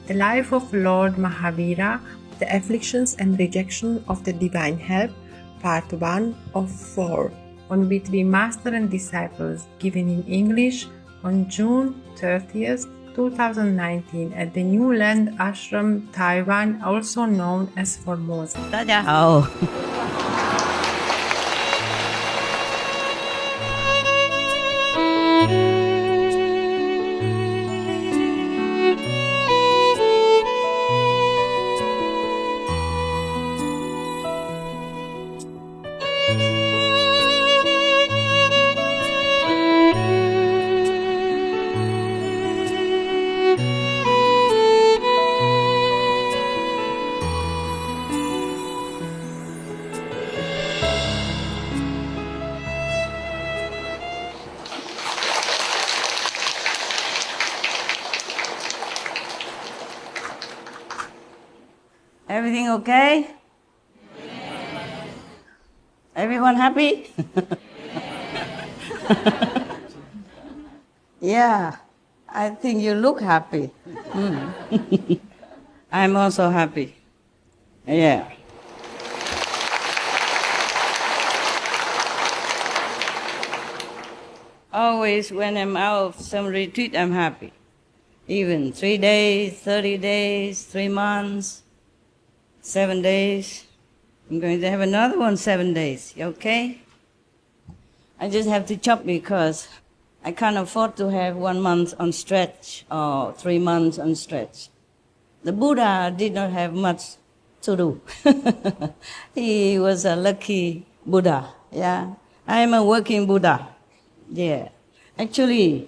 The Life of Lord Mahavira, The Afflictions and Rejection of the Divine Help, Part 1 of 4, on Between Master and Disciples, given in English on June 30th, 2019 at the New Land Ashram, Taiwan, also known as Formosa. 大家好。Everything okay? Yes. Everyone happy? Yeah, I think you look happy. I'm also happy. Yeah. Always when I'm out of some retreat, I'm happy. Even 3 days, 30 days, 3 months. 7 days. I'm going to have another one 7 days, okay? I just have to chop because I can't afford to have 1 month on stretch or 3 months on stretch. The Buddha did not have much to do. He was a lucky Buddha, yeah? I am a working Buddha, yeah. Actually,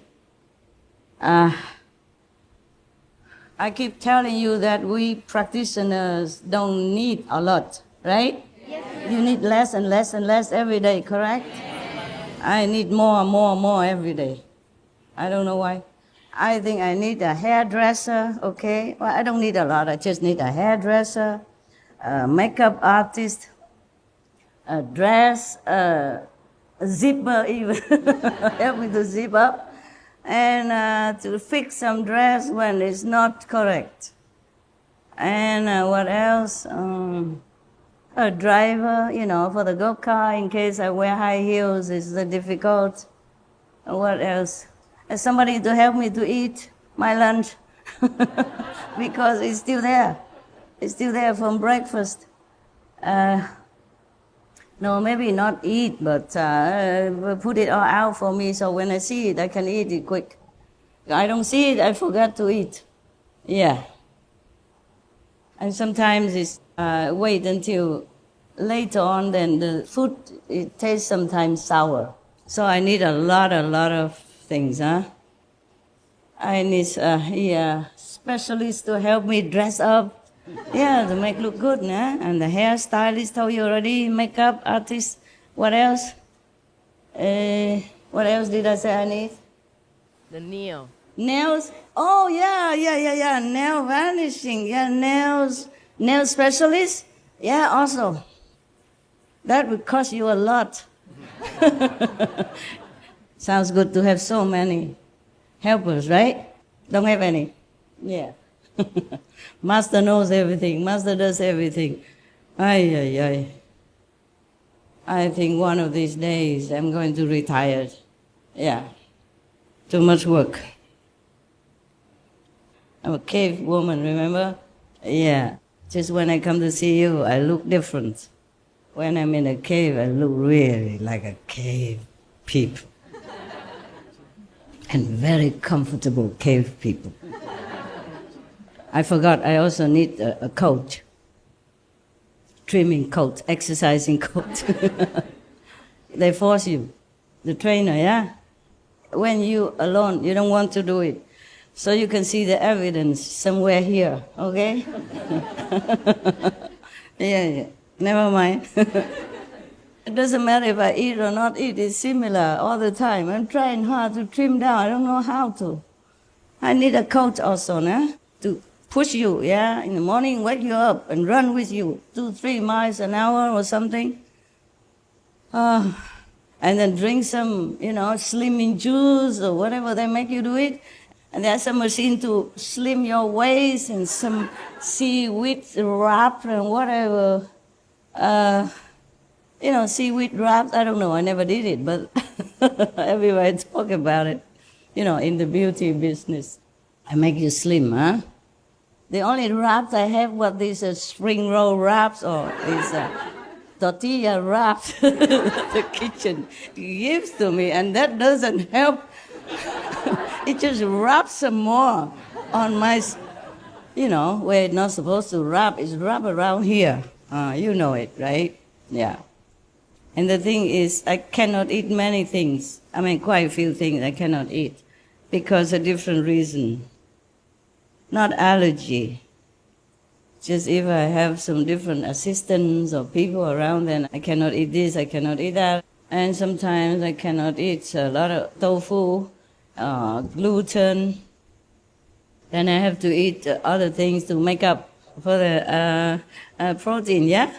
I keep telling you that we practitioners don't need a lot, right? Yes. You need less and less and less every day, correct? Yes. I need more and more and more every day. I don't know why. I think I need a hairdresser, okay? Well, I don't need a lot. I just need a hairdresser, a makeup artist, a dress, a zipper even. Help me to zip up. And to fix some dress when it's not correct. And what else? A driver, you know, for the go-kart in case I wear high heels, it's difficult. What else? And somebody to help me to eat my lunch because it's still there. It's still there from breakfast. No, maybe not eat, but put it all out for me so when I see it, I can eat it quick. I don't see it, I forgot to eat. Yeah. And sometimes it's wait until later on, then the food, it tastes sometimes sour. So I need a lot of things, huh? I need specialists to help me dress up. Yeah, to make look good, nah? And the hairstylist told you already, makeup artist. What else? What else did I say I need? The nail. Nails? Oh, yeah. Nail varnishing. Yeah, nails. Nail specialist? Yeah, also. That would cost you a lot. Sounds good to have so many helpers, right? Don't have any? Yeah. Master knows everything. Master does everything. Ay. I think one of these days I'm going to retire. Yeah. Too much work. I'm a cave woman, remember? Yeah. Just when I come to see you, I look different. When I'm in a cave, I look really like a cave people. And very comfortable cave people. I forgot, I also need a coach. Trimming coach, exercising coach. They force you, the trainer, yeah? When you alone, you don't want to do it. So you can see the evidence somewhere here, okay? Yeah, never mind. It doesn't matter if I eat or not eat, it's similar all the time. I'm trying hard to trim down, I don't know how to. I need a coach also, nah? To push you, yeah? In the morning, wake you up and run with you 2-3 miles an hour or something. And then drink some, slimming juice or whatever they make you do it. And there's a machine to slim your waist and some seaweed wrap and whatever. Seaweed wraps, I don't know, I never did it, but everybody talk about it, in the beauty business. I make you slim, huh? The only wraps I have were these spring roll wraps or these tortilla wraps the kitchen gives to me, and that doesn't help. It just wraps some more on my, where it's not supposed to wrap. It's wrap around here. You know it, right? Yeah. And the thing is, I cannot eat many things. I mean, quite a few things I cannot eat because of different reason. Not allergy. Just if I have some different assistants or people around, then I cannot eat this, I cannot eat that. And sometimes I cannot eat a lot of tofu, gluten. Then I have to eat other things to make up for the protein, yeah?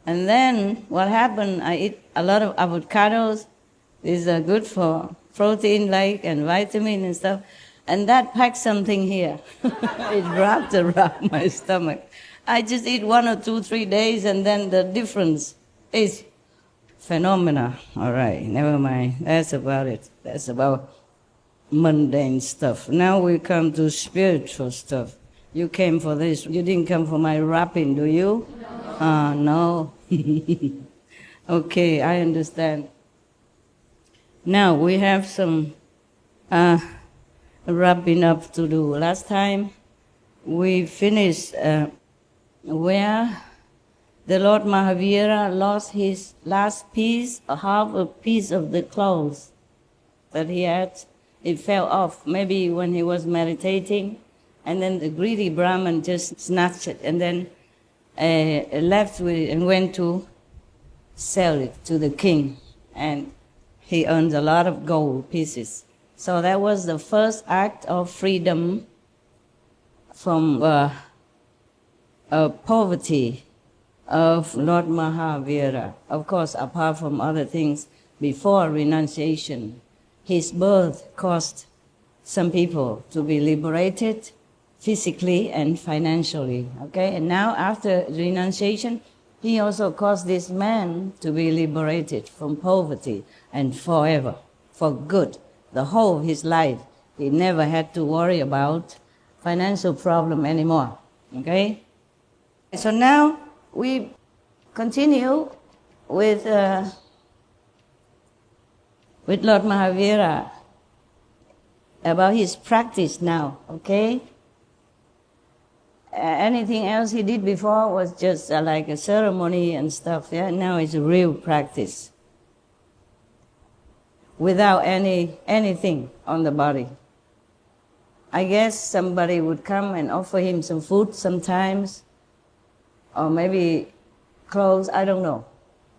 And then what happened, I eat a lot of avocados. These are good for protein and vitamin and stuff. And that packs something here. It wrapped around my stomach. I just eat 1 or 2, 3 days, and then the difference is phenomena. All right, never mind. That's about it. That's about mundane stuff. Now we come to spiritual stuff. You came for this. You didn't come for my rapping, do you? No. Okay, I understand. Now we have some wrapping up to do. Last time we finished where the Lord Mahavira lost his last piece, half a piece of the clothes that he had. It fell off, maybe when he was meditating, and then the greedy Brahman just snatched it and then left with it and went to sell it to the king, and he earned a lot of gold pieces. So that was the first act of freedom from poverty of Lord Mahavira. Of course, apart from other things, before renunciation, his birth caused some people to be liberated physically and financially, okay? And now after renunciation, he also caused this man to be liberated from poverty and forever, for good. The whole of his life, he never had to worry about financial problem anymore, okay? So now we continue with Lord Mahavira about his practice now, okay? Anything else he did before was just like a ceremony and stuff, yeah? Now it's a real practice without anything on the body. I guess somebody would come and offer him some food sometimes, or maybe clothes, I don't know.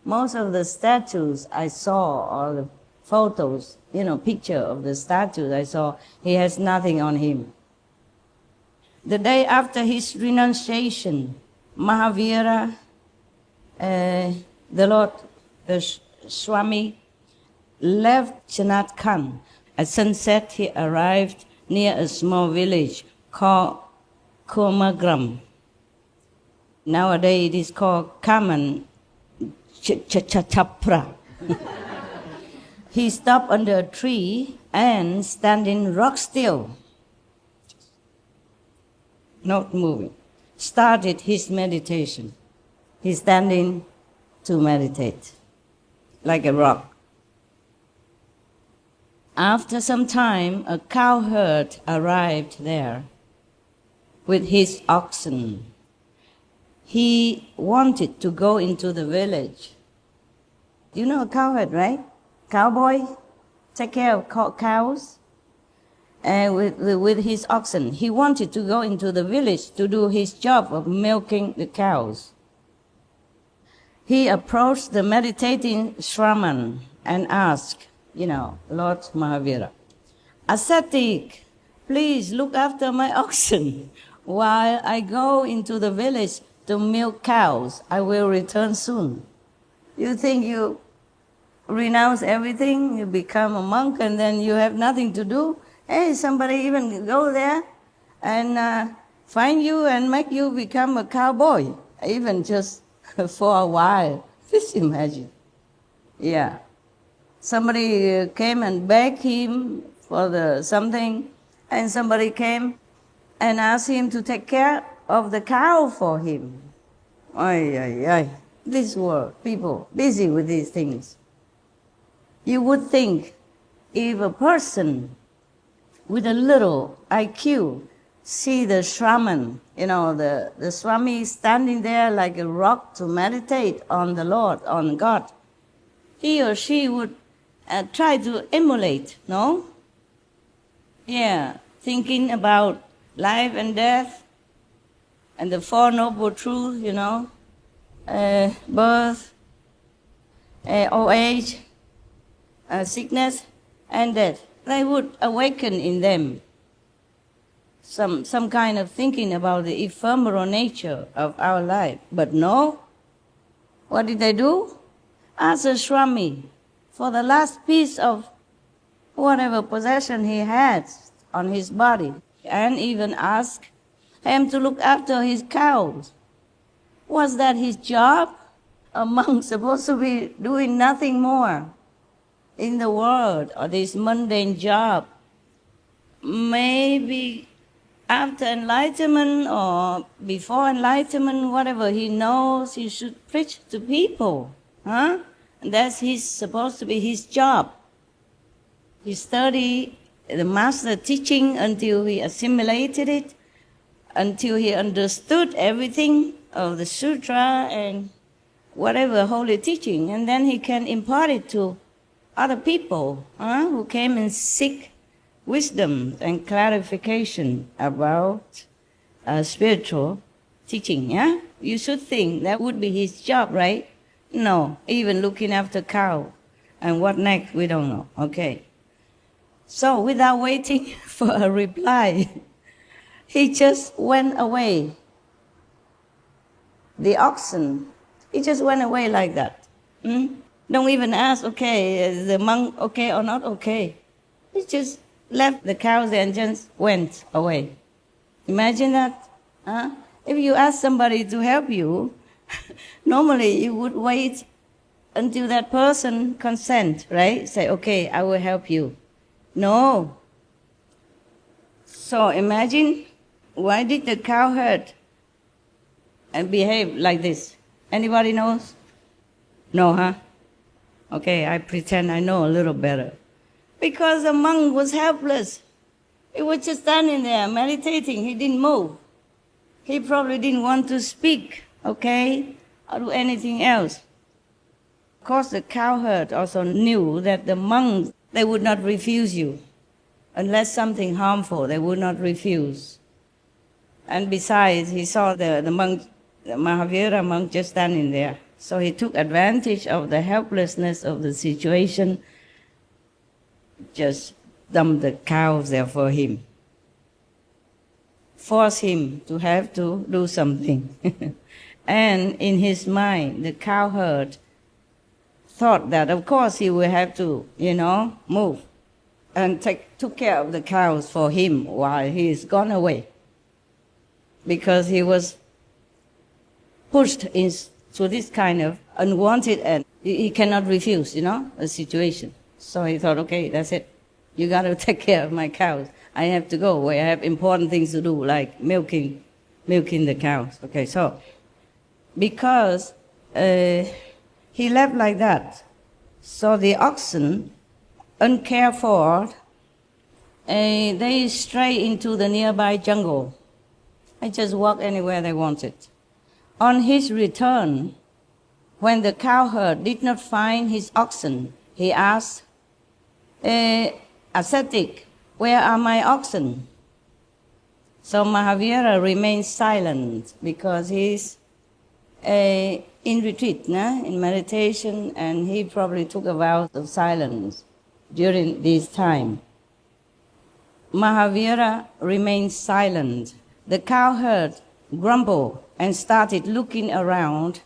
Most of the statues I saw, or the photos, picture of the statues I saw, he has nothing on him. The day after his renunciation, Mahavira, the Lord, the Swami, left Chanatkan. At sunset, he arrived near a small village called Kurmagram. Nowadays, it is called Kaman Chapra. He stopped under a tree and standing rock still, not moving, started his meditation. He's standing to meditate, like a rock. After some time, a cowherd arrived there with his oxen. He wanted to go into the village. You know a cowherd, right? Cowboy, take care of cows. With his oxen. He wanted to go into the village to do his job of milking the cows. He approached the meditating Shraman and asked, Lord Mahavira, ascetic, please look after my oxen while I go into the village to milk cows. I will return soon. You think you renounce everything, you become a monk, and then you have nothing to do? Hey, somebody even go there and find you and make you become a cowboy, even just for a while. Just imagine. Yeah. Somebody came and begged him for something, and somebody came and asked him to take care of the cow for him. Ay, ay, ay. This world, people busy with these things. You would think if a person with a little IQ see the shaman, the Swami standing there like a rock to meditate on the Lord, on God, he or she would try to emulate, no? Yeah, thinking about life and death and the Four Noble Truths, birth, old age, sickness, and death. They would awaken in them some kind of thinking about the ephemeral nature of our life. But no, what did they do? Ask the Swami for the last piece of whatever possession he had on his body, and even ask him to look after his cows. Was that his job? A monk supposed to be doing nothing more in the world, or this mundane job. Maybe after enlightenment or before enlightenment, whatever he knows, he should preach to people. Huh? And that's supposed to be his job. He studied the master teaching until he assimilated it, until he understood everything of the sutra and whatever holy teaching, and then he can impart it to other people who came and seek wisdom and clarification about spiritual teaching. Yeah, you should think that would be his job, right? No, even looking after cow, and what next we don't know. Okay, so without waiting for a reply, he just went away. The oxen, he just went away like that. Don't even ask, okay, is the monk okay or not okay? He just left the cows there and just went away. Imagine that. Huh? If you ask somebody to help you, normally you would wait until that person consent, right? Say, okay, I will help you. No. So imagine, why did the cowherd behave like this? Anybody knows? No, huh? Okay, I pretend I know a little better. Because the monk was helpless. He was just standing there meditating. He didn't move. He probably didn't want to speak, okay, or do anything else. Of course, the cowherd also knew that the monks, they would not refuse you. Unless something harmful, they would not refuse. And besides, he saw the monk, the Mahavira monk, just standing there. So he took advantage of the helplessness of the situation, just dumped the cows there for him, forced him to have to do something. And in his mind, the cowherd thought that, of course, he would have to, move and took care of the cows for him while he is gone away. Because he was pushed into this kind of unwanted, and he cannot refuse, a situation. So he thought, okay, that's it. You got to take care of my cows. I have to go where I have important things to do, like milking the cows. Okay, so because he left like that, so the oxen, uncared for, they stray into the nearby jungle. They just walk anywhere they wanted. On his return, when the cowherd did not find his oxen, he asked, ascetic, where are my oxen? So Mahavira remained silent because he's in retreat, in meditation, and he probably took a vow of silence during this time. Mahavira remained silent. The cowherd grumbled and started looking around.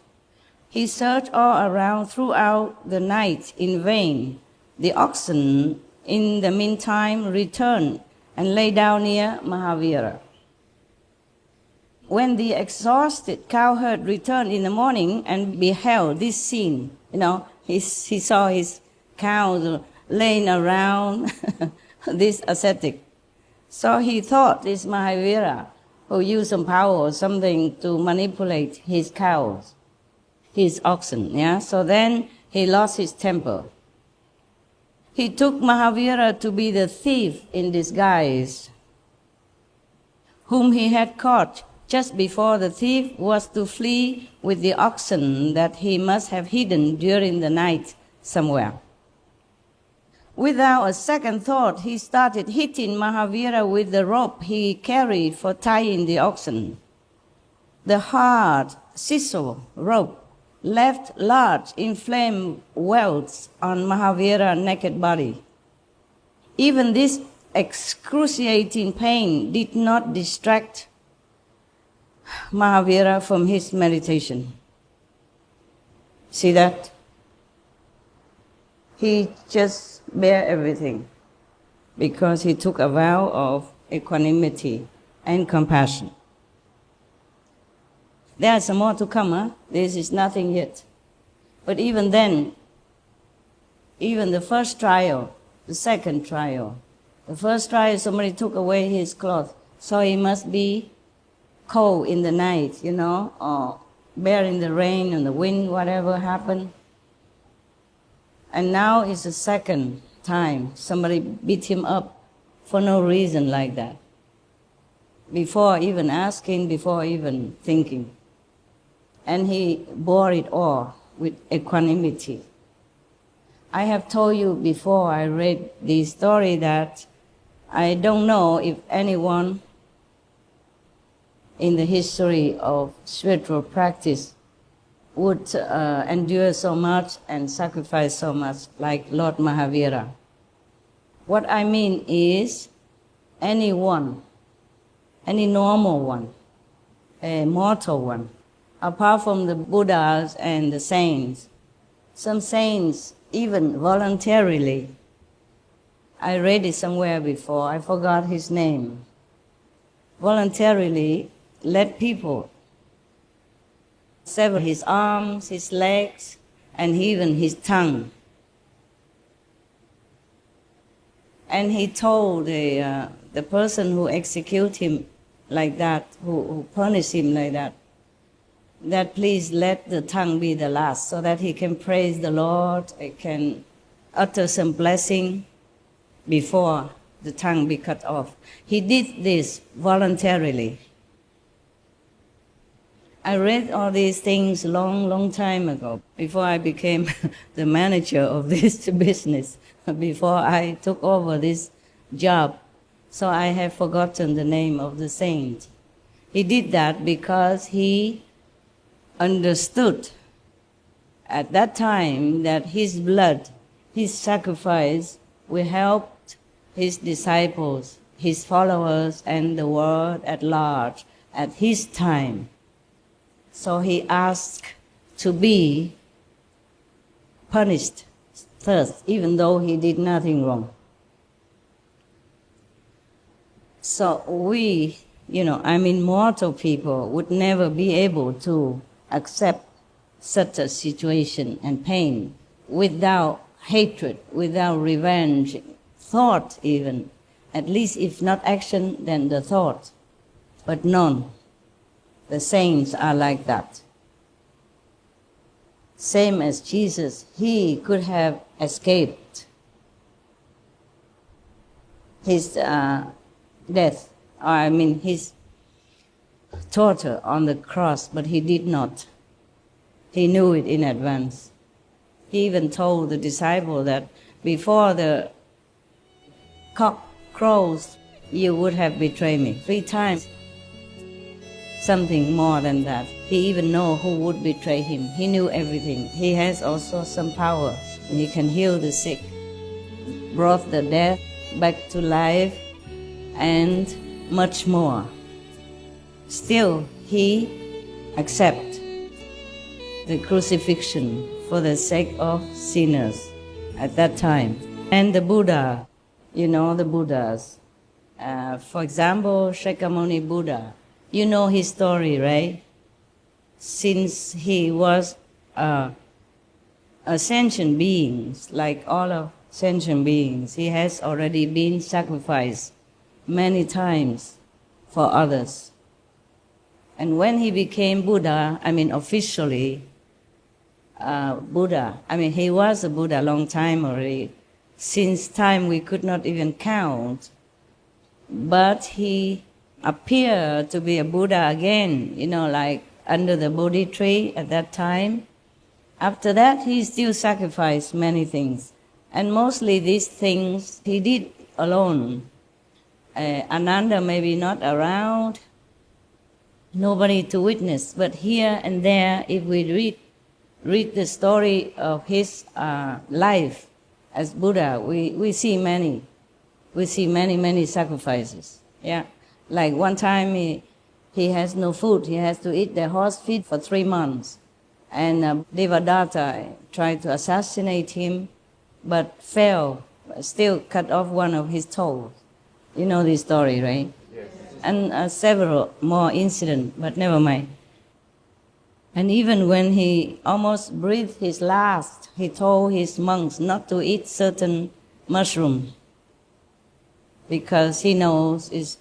He searched all around throughout the night in vain. The oxen, in the meantime, returned and lay down near Mahavira. When the exhausted cowherd returned in the morning and beheld this scene, he saw his cows laying around this ascetic. So he thought this Mahavira, who used some power or something to manipulate his cows, his oxen. So then he lost his temper. He took Mahavira to be the thief in disguise, whom he had caught just before the thief was to flee with the oxen that he must have hidden during the night somewhere. Without a second thought, he started hitting Mahavira with the rope he carried for tying the oxen. The hard sisal rope left large inflamed welts on Mahavira's naked body. Even this excruciating pain did not distract Mahavira from his meditation. See that? He just bear everything because he took a vow of equanimity and compassion. There's some more to come, huh? This is nothing yet. But even then, even the first trial, the second trial, the first trial somebody took away his clothes, so he must be cold in the night, or bear in the rain and the wind, whatever happened. And now it's the second time somebody beat him up for no reason like that, before even asking, before even thinking. And he bore it all with equanimity. I have told you before I read this story that I don't know if anyone in the history of spiritual practice would endure so much and sacrifice so much like Lord Mahavira. What I mean is anyone, any normal one, a mortal one, apart from the Buddhas and the saints. Some saints even voluntarily, I read it somewhere before, I forgot his name, voluntarily let people sever his arms, his legs, and even his tongue. And he told the person who executed him like that, who punished him like that please let the tongue be the last so that he can praise the Lord, he can utter some blessing before the tongue be cut off. He did this voluntarily. I read all these things long time ago, before I became the manager of this business, before I took over this job. So I have forgotten the name of the saint. He did that because he understood at that time that his blood, his sacrifice will help his disciples, his followers, and the world at large at his time. So he asked to be punished first, even though he did nothing wrong. So we, mortal people would never be able to accept such a situation and pain without hatred, without revenge, thought even. At least if not action, then the thought. But none. The saints are like that. Same as Jesus, he could have escaped his death, his torture on the cross, but he did not. He knew it in advance. He even told the disciple that before the cock crows, you would have betrayed me 3 times. Something more than that. He even knew who would betray him. He knew everything. He has also some power, and he can heal the sick, brought the dead back to life, and much more. Still, he accepted the crucifixion for the sake of sinners at that time. And the Buddha, the Buddhas, For example, Shakyamuni Buddha. You know his story, right? Since he was a sentient being, like all of sentient beings, he has already been sacrificed many times for others. And when he became Buddha, officially Buddha, he was a Buddha a long time already, since time we could not even count, but he appeared to be a Buddha again, like under the Bodhi tree at that time. After that, he still sacrificed many things. And mostly these things he did alone. Ananda maybe not around, nobody to witness. But here and there, if we read the story of his life as Buddha, we see many. We see many sacrifices. Yeah. Like one time he has no food. He has to eat the horse feed for 3 months. And Devadatta tried to assassinate him, but failed, still cut off one of his toes. You know this story, right? Yes. And several more incidents, but never mind. And even when he almost breathed his last, he told his monks not to eat certain mushroom because he knows it's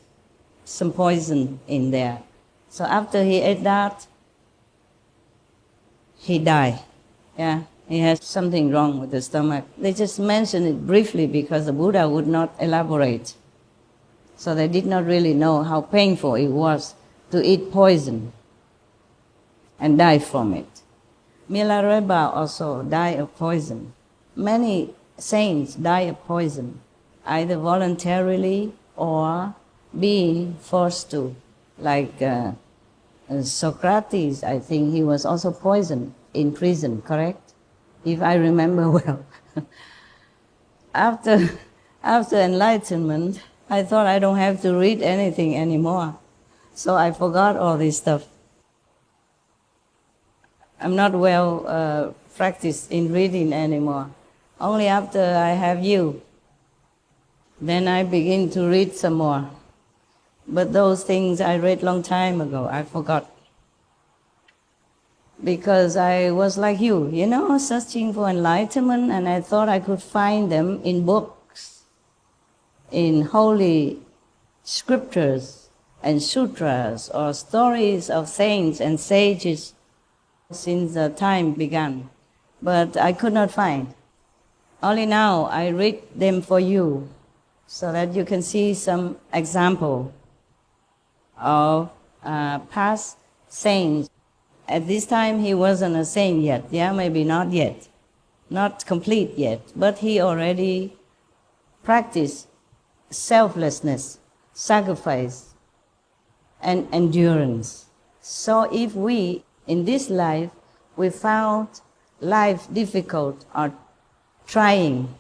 some poison in there. So after he ate that, he died. Yeah, he has something wrong with the stomach. They just mentioned it briefly because the Buddha would not elaborate. So they did not really know how painful it was to eat poison and die from it. Milarepa also died of poison. Many saints die of poison, either voluntarily or being forced to. Like Socrates, I think he was also poisoned in prison, correct? If I remember well. After enlightenment, I thought I don't have to read anything anymore. So I forgot all this stuff. I'm not well practiced in reading anymore. Only after I have you, then I begin to read some more. But those things I read long time ago, I forgot. Because I was like you, searching for enlightenment, and I thought I could find them in books, in holy scriptures and sutras, or stories of saints and sages since the time began. But I could not find. Only now I read them for you, so that you can see some example of past saints. At this time he wasn't a saint yet, maybe not yet, not complete yet, but he already practiced selflessness, sacrifice, and endurance. So if we, in this life, we found life difficult or trying,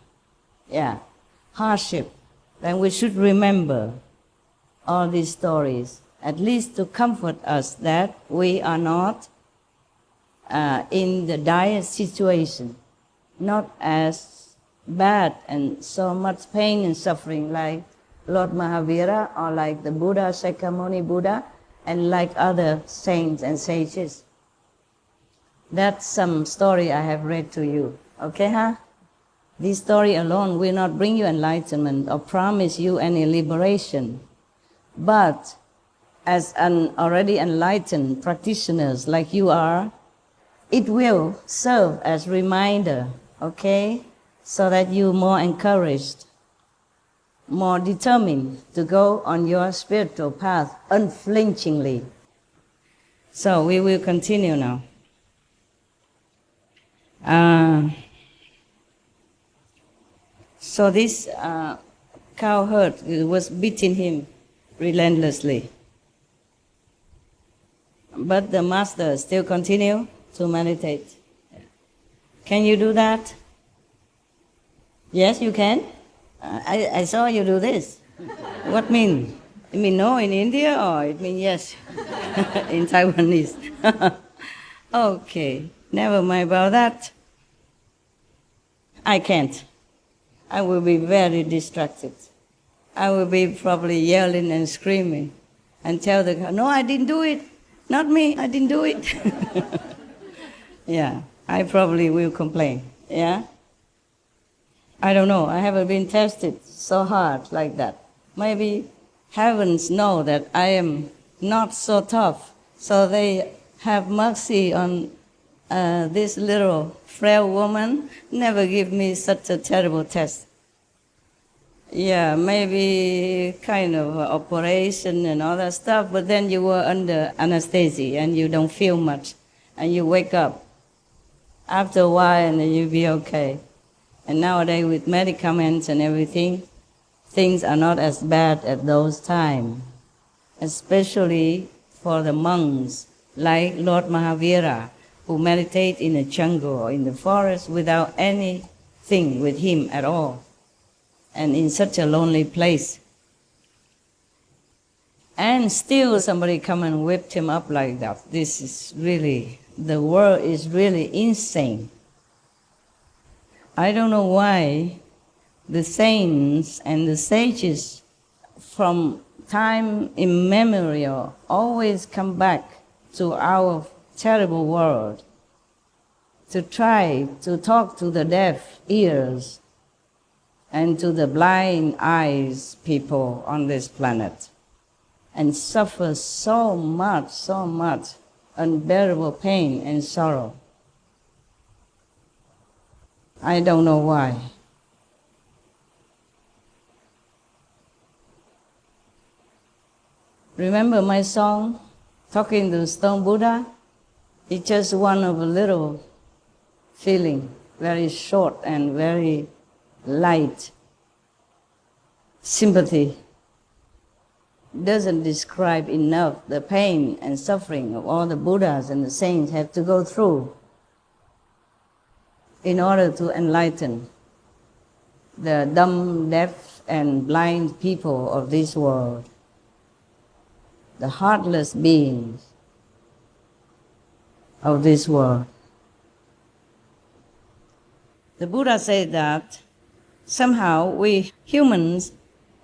hardship, then we should remember all these stories, at least to comfort us that we are not in the dire situation, not as bad and so much pain and suffering like Lord Mahavira or like the Buddha, Shakyamuni Buddha, and like other saints and sages. That's some story I have read to you. Okay, huh? This story alone will not bring you enlightenment or promise you any liberation. But as an already enlightened practitioners like you are, it will serve as reminder, okay? So that you're more encouraged, more determined to go on your spiritual path unflinchingly. So we will continue now. So this cowherd was beating him relentlessly. But the master still continued to meditate. Can you do that? Yes, you can. I saw you do this. What mean? It mean no in India or it mean yes in Taiwanese? Okay, never mind about that. I can't. I will be very distracted. I will be probably yelling and screaming and tell the girl, no, I didn't do it. Not me, I didn't do it. Yeah, I probably will complain. Yeah? I don't know. I haven't been tested so hard like that. Maybe heavens know that I am not so tough, so they have mercy on this little frail woman. Never give me such a terrible test. Yeah, maybe kind of operation and all that stuff, but then you were under anesthesia and you don't feel much, and you wake up after a while and then you'll be okay. And nowadays with medicaments and everything, things are not as bad at those times, especially for the monks like Lord Mahavira, who meditate in the jungle or in the forest without anything with him at all, and in such a lonely place. And still somebody come and whipped him up like that. This is really, the world is really insane. I don't know why the saints and the sages from time immemorial always come back to our terrible world to try to talk to the deaf ears and to the blind eyes people on this planet, and suffer so much unbearable pain and sorrow. I don't know why. Remember my song, Talking to Stone Buddha? It's just one of a little feeling, very short and very light. Sympathy doesn't describe enough the pain and suffering of all the Buddhas and the saints have to go through in order to enlighten the dumb, deaf, and blind people of this world, the heartless beings of this world. The Buddha said that somehow we humans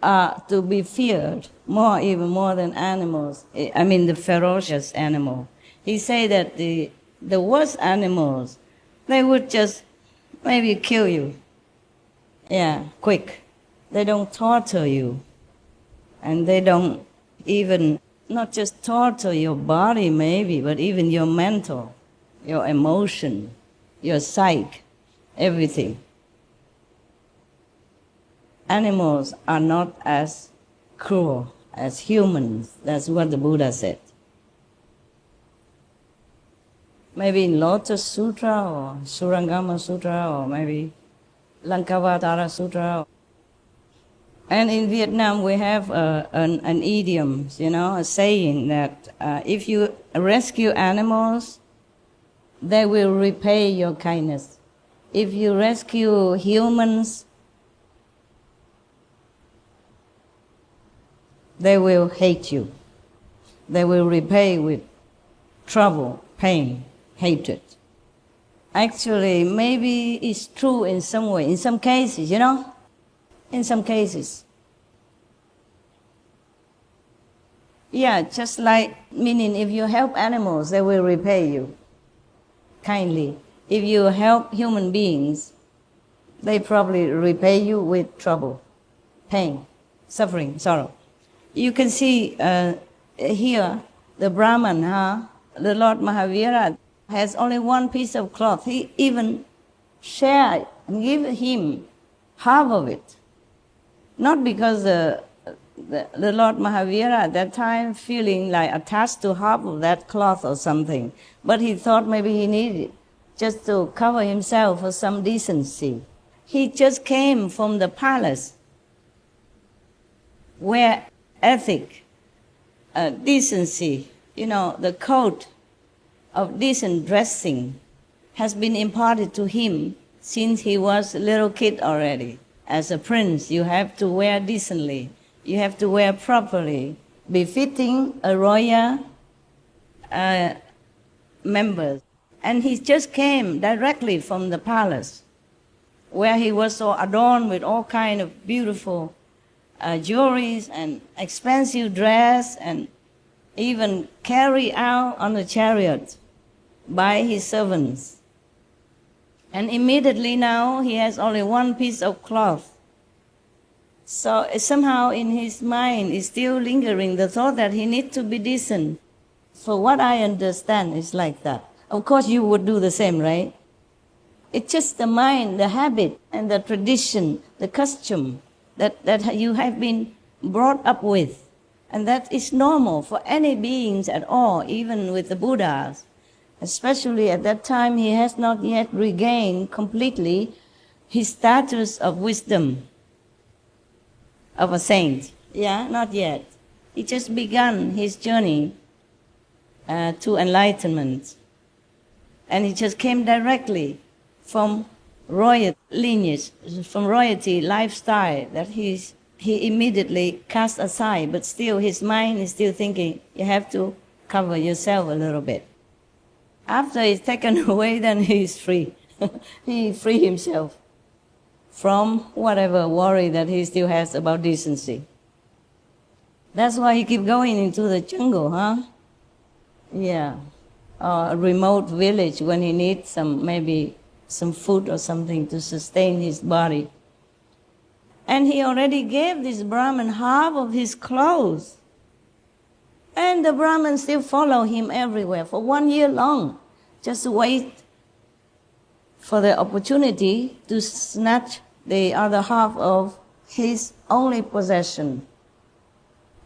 are to be feared more, even more than animals. I mean the ferocious animal. He said that the worst animals, they would just maybe kill you. Yeah, quick. They don't torture you. And they don't even, not just torture your body maybe, but even your mental, your emotion, your psyche, everything. Animals are not as cruel as humans. That's what the Buddha said. Maybe in Lotus Sutra or Surangama Sutra or maybe Lankavatara Sutra. And in Vietnam we have an idiom, a saying that if you rescue animals, they will repay your kindness. If you rescue humans, they will hate you. They will repay with trouble, pain, hatred. Actually, maybe it's true in some way, in some cases, in some cases. Yeah, just like, meaning if you help animals, they will repay you kindly. If you help human beings, they probably repay you with trouble, pain, suffering, sorrow. You can see here, the Brahman, the Lord Mahavira, has only one piece of cloth. He even shared and gave him half of it. Not because the Lord Mahavira at that time feeling like attached to half of that cloth or something, but he thought maybe he needed it just to cover himself for some decency. He just came from the palace where ethic, decency, the code of decent dressing has been imparted to him since he was a little kid already. As a prince, you have to wear decently. You have to wear properly, befitting a royal member. And he just came directly from the palace, where he was so adorned with all kind of beautiful jewelries and expensive dress, and even carried out on a chariot by his servants. And immediately now he has only one piece of cloth. So somehow in his mind is still lingering the thought that he needs to be decent. For what I understand is like that. Of course you would do the same, right? It's just the mind, the habit, and the tradition, the custom that you have been brought up with. And that is normal for any beings at all, even with the Buddhas. Especially at that time, he has not yet regained completely his status of wisdom, of a saint. Yeah, not yet. He just begun his journey to enlightenment. And he just came directly from royal lineage, from royalty lifestyle that he immediately cast aside, but still his mind is still thinking, you have to cover yourself a little bit. After it's taken away, then he is free. He free himself from whatever worry that he still has about decency. That's why he keep going into the jungle, huh? Yeah. A remote village when he needs maybe some food or something to sustain his body. And he already gave this Brahmin half of his clothes. And the Brahmins still follow him everywhere for 1 year long, just to wait for the opportunity to snatch the other half of his only possession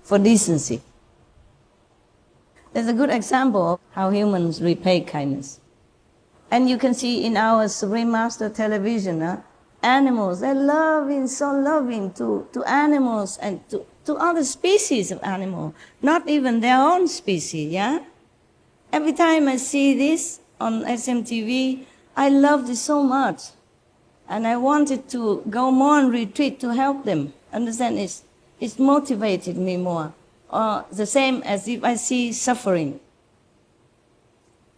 for decency. There's a good example of how humans repay kindness. And you can see in our Supreme Master television, animals, they're loving, so loving to animals and to other species of animal, not even their own species, yeah? Every time I see this on SMTV, I love this so much. And I wanted to go more on retreat to help them. Understand? It's motivated me more. The same as if I see suffering,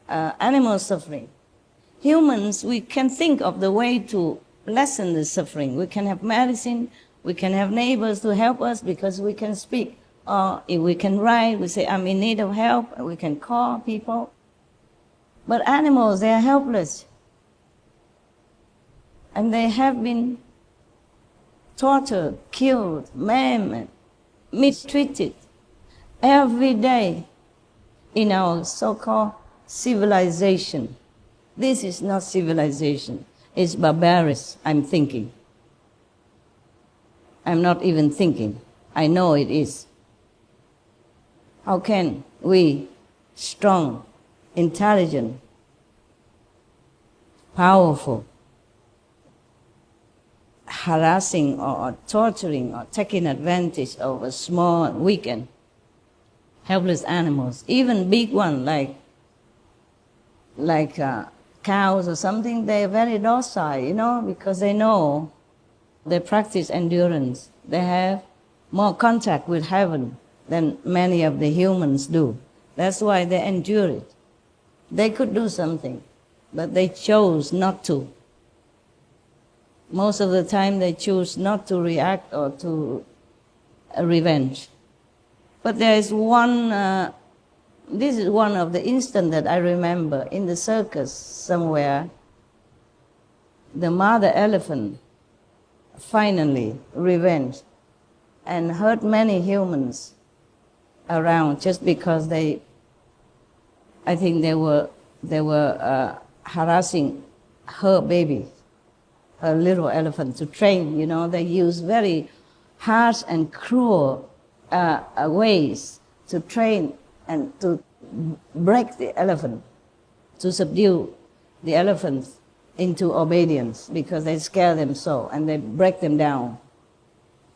animal suffering. Humans, we can think of the way to lessen the suffering. We can have medicine, we can have neighbors to help us because we can speak. Or if we can write, we say, I'm in need of help, and we can call people. But animals, they are helpless. And they have been tortured, killed, maimed, mistreated every day in our so-called civilization. This is not civilization. It's barbarous, I'm thinking. I'm not even thinking. I know it is. How can we, strong, intelligent, powerful, harassing or torturing or taking advantage of a small, weak and helpless animals, even big ones like cows or something, they're very docile, because they know they practice endurance. They have more contact with heaven than many of the humans do. That's why they endure it. They could do something, but they chose not to. Most of the time they choose not to react or to revenge. But there is one, this is one of the instances that I remember in the circus somewhere. The mother elephant finally revenged and hurt many humans around just because I think they were harassing her baby, her little elephant, to train. They use very harsh and cruel ways to train and to break the elephant, to subdue the elephants into obedience because they scare them so and they break them down.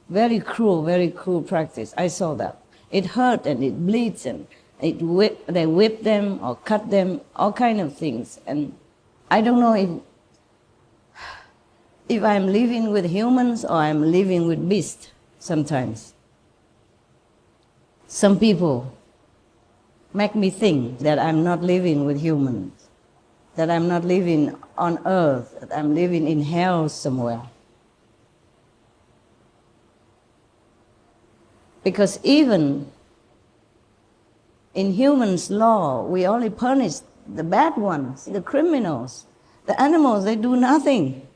Very cruel practice. I saw that. It hurt and it bleeds and they whip them or cut them, all kind of things. And I don't know if I'm living with humans or I'm living with beasts sometimes. Some people make me think that I'm not living with humans, that I'm not living on earth, that I'm living in hell somewhere. Because even in humans' law, we only punish the bad ones, the criminals. The animals, they do nothing.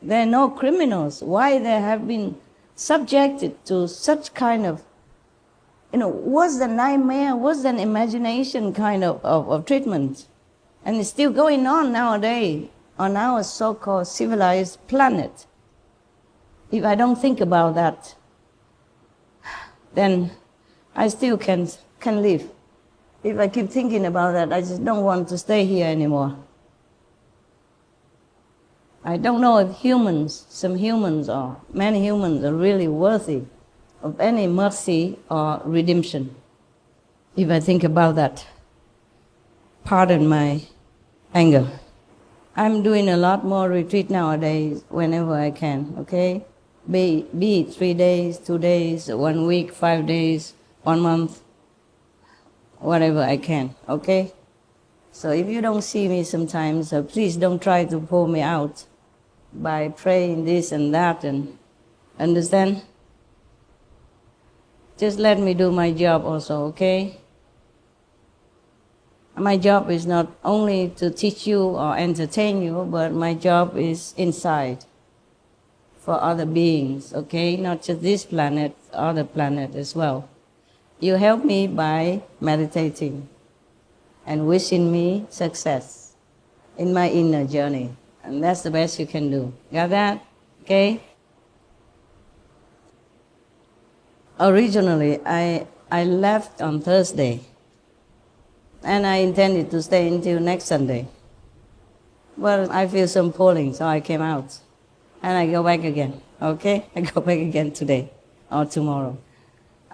They're no criminals. Why they have been subjected to such kind of, worse than nightmare, worse than imagination kind of treatment. And it's still going on nowadays on our so-called civilized planet. If I don't think about that, then I still can live. If I keep thinking about that, I just don't want to stay here anymore. I don't know if some humans or many humans are really worthy of any mercy or redemption. If I think about that, pardon my anger. I'm doing a lot more retreat nowadays whenever I can, okay? Be it 3 days, 2 days, 1 week, 5 days, 1 month, whatever I can, okay? So if you don't see me sometimes, please don't try to pull me out by praying this and that, and understand? Just let me do my job also, okay? My job is not only to teach you or entertain you, but my job is inside for other beings, okay? Not just this planet, other planet as well. You help me by meditating and wishing me success in my inner journey. And that's the best you can do. Got that? Okay? Originally, I left on Thursday. And I intended to stay until next Sunday. Well, I feel some pulling, so I came out. And I go back again, okay? I go back again today or tomorrow.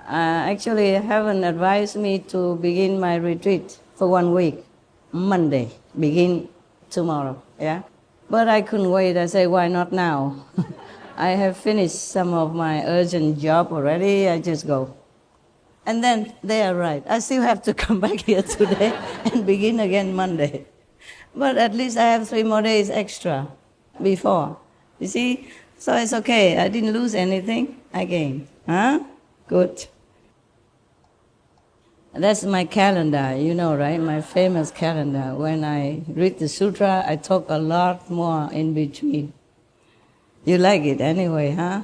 Actually, heaven advised me to begin my retreat for 1 week, Monday, begin tomorrow, yeah? But I couldn't wait. I said, why not now? I have finished some of my urgent job already. I just go. And then they are right. I still have to come back here today and begin again Monday. But at least I have 3 more days extra before. You see? So it's okay. I didn't lose anything. I gained. Huh? Good. That's my calendar, you know, right? My famous calendar. When I read the sutra, I talk a lot more in between. You like it anyway, huh?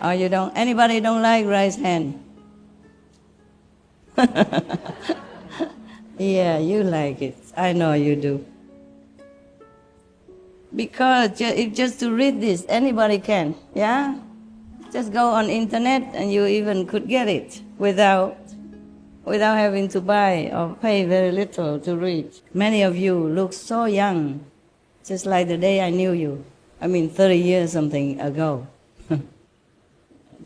Or you don't? Anybody don't like? Raise hand. Yeah, you like it. I know you do. Because if just to read this, anybody can, yeah? Just go on internet and you even could get it without having to buy or pay very little to read. Many of you look so young, just like the day I knew you. 30 years something ago.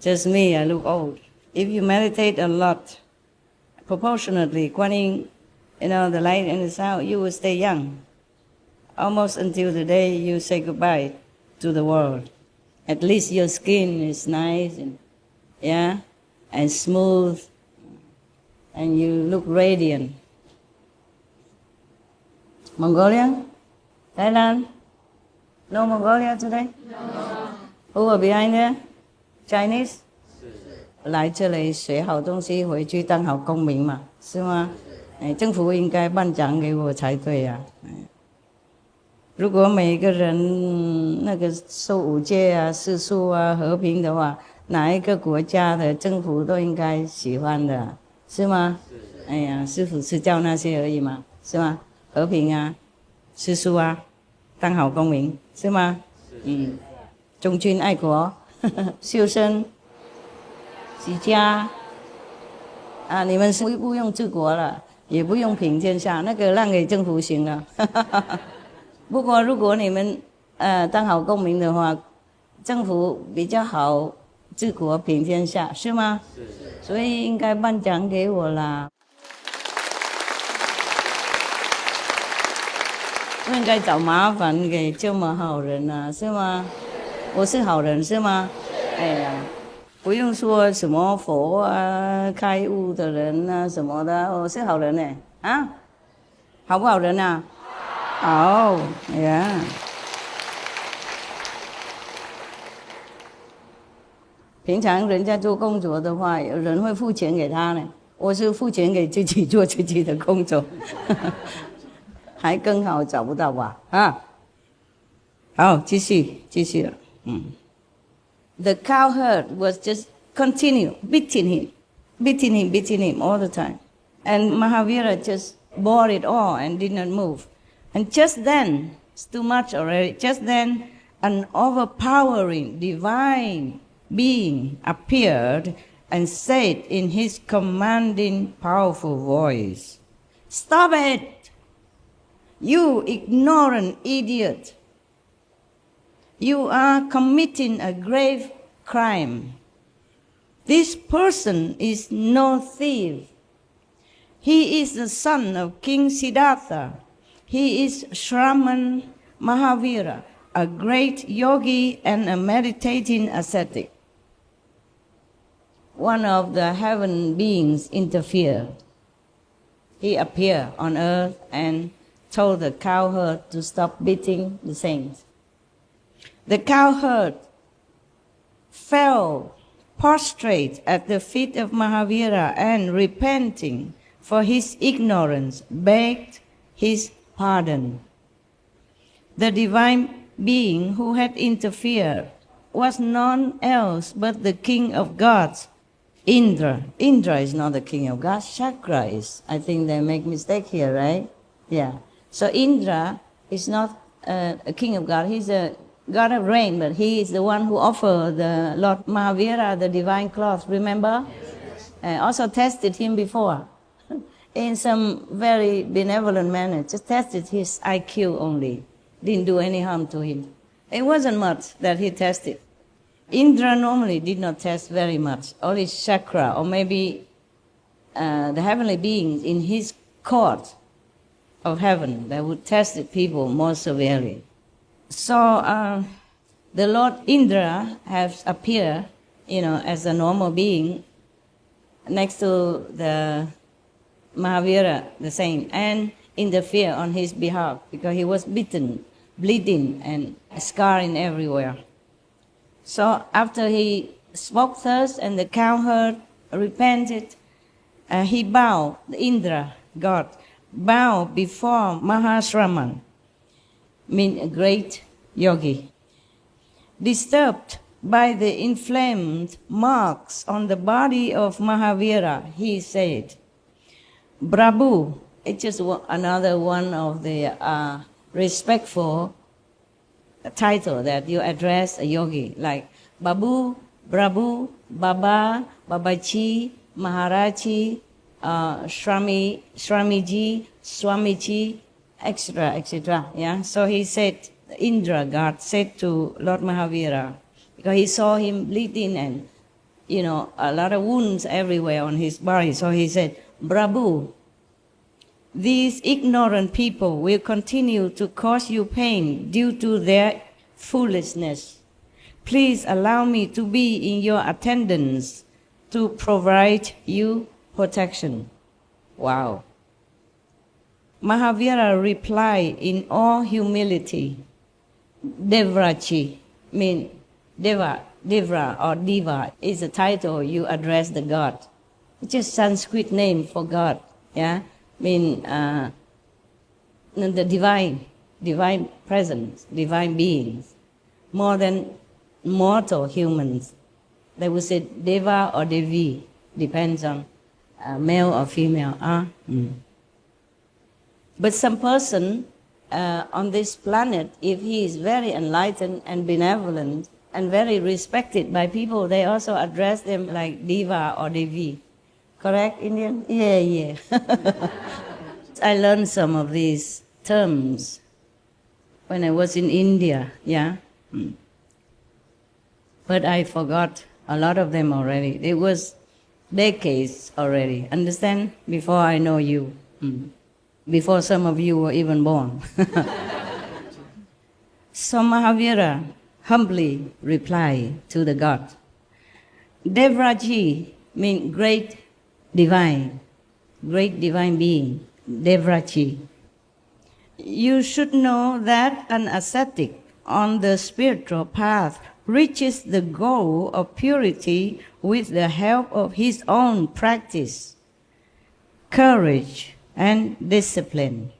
Just me, I look old. If you meditate a lot, proportionately, Guan Yin, the light and the sound, you will stay young. Almost until the day you say goodbye to the world. At least your skin is nice and smooth. And you look radiant. Mongolia? Thailand? No Mongolia today? No. Who are behind there? Chinese? 来这里学好东西，回去当好公民嘛，是吗？政府应该颁奖给我才对呀。如果每个人那个受五戒啊、世俗啊、和平的话，哪一个国家的政府都应该喜欢的。是吗？哎呀，师父是教那些而已嘛，是吗？和平啊，世俗啊，当好公民，是吗？忠君爱国，修身，齐家。你们不用治国了，也不用平天下，那个让给政府行了。不过如果你们当好公民的话，政府比较好治国平天下，是吗？是。所以应该颁奖给我啦。不应该找麻烦给这么好人啊，是吗？我是好人是吗？哎呀，不用说什么佛啊、开悟的人啊什么的，我是好人呢。好不好人啊？好呀。平常人家做工作的话，有人会付钱给他呢。我是付钱给自己做自己的工作，还更好，找不到吧？啊，好，继续了。The cowherd was just continue beating him all the time, and Mahavira just bore it all and did not move. And just then, it's too much already. Just then, an overpowering divine being appeared and said in his commanding, powerful voice, "Stop it! You ignorant idiot! You are committing a grave crime. This person is no thief. He is the son of King Siddhartha. He is Shraman Mahavira, a great yogi and a meditating ascetic." One of the heaven beings interfered. He appeared on earth and told the cowherd to stop beating the saints. The cowherd fell prostrate at the feet of Mahavira and, repenting for his ignorance, begged his pardon. The divine being who had interfered was none else but the king of gods, Indra. Indra is not the king of gods, Chakra is. I think they make mistake here, right? Yeah. So Indra is not a king of God. He's a god of rain, but he is the one who offered the Lord Mahavira the divine cloth, remember? Yes. Also tested him before in some very benevolent manner. Just tested his IQ only. Didn't do any harm to him. It wasn't much that he tested. Indra normally did not test very much. Only Chakra, or maybe the heavenly beings in his court of heaven that would test the people more severely. So the Lord Indra has appeared, as a normal being next to the Mahavira, the saint, and interfere on his behalf because he was beaten, bleeding, and scarring everywhere. So after he spoke thus and the cowherd repented, he bowed, the Indra, God, bowed before Mahashraman, mean a great yogi. Disturbed by the inflamed marks on the body of Mahavira, he said, "Prabhu," it's just another one of the respectful title that you address a yogi, like Babu, Prabhu, Baba, Babaji, Maharaji, Shramiji, Swamiji, etc., etc. Yeah. So he said, Indra God said to Lord Mahavira, because he saw him bleeding and a lot of wounds everywhere on his body. So he said, "Prabhu, these ignorant people will continue to cause you pain due to their foolishness. Please allow me to be in your attendance to provide you protection." Wow. Mahavira replied in all humility, "Devraji," mean Devra or Diva is a title you address the God. It's just Sanskrit name for God. Yeah. Mean the divine presence, divine beings, more than mortal humans. They would say Deva or Devi, depends on male or female. But some person on this planet, if he is very enlightened and benevolent and very respected by people, they also address them like Deva or Devi. Correct, Indian? Yeah. I learned some of these terms when I was in India, yeah. But I forgot a lot of them already. It was decades already, understand? Before I know you. Before some of you were even born. So Mahavira humbly replied to the God, "Devraji" means great divine being, Devraji. "You should know that an ascetic on the spiritual path reaches the goal of purity with the help of his own practice, courage, and discipline.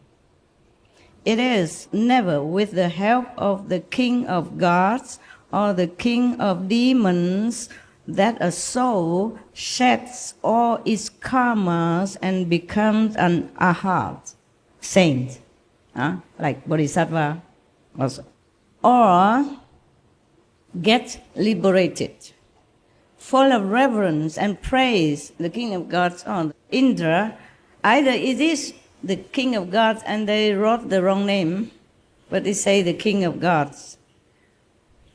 It is never with the help of the king of gods or the king of demons that a soul sheds all its karmas and becomes an arhat, saint, like bodhisattva also, or get liberated. Full of reverence and praise, the king of gods or Indra, either it is the king of gods and they wrote the wrong name, but they say the king of gods.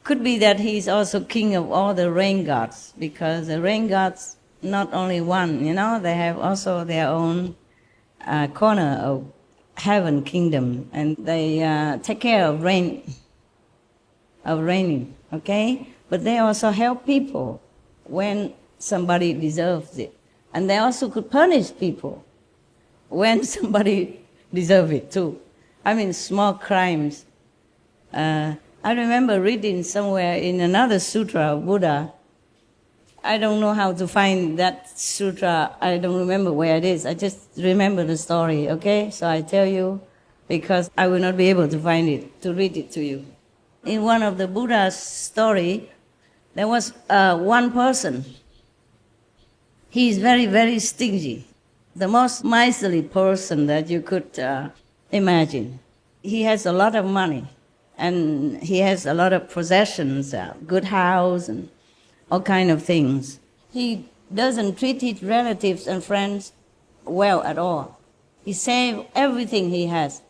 Could be that he is also king of all the rain gods, because the rain gods, not only one, they have also their own corner of heaven kingdom, and they take care of raining, okay? But they also help people when somebody deserves it. And they also could punish people when somebody deserves it too. I mean, small crimes. I remember reading somewhere in another sutra of Buddha. I don't know how to find that sutra. I don't remember where it is. I just remember the story, okay? So I tell you, because I will not be able to find it, to read it to you. In one of the Buddha's story, there was one person. He is very, very stingy, the most miserly person that you could imagine. He has a lot of money, and he has a lot of possessions, good house, and all kind of things. He doesn't treat his relatives and friends well at all. He saves everything he has.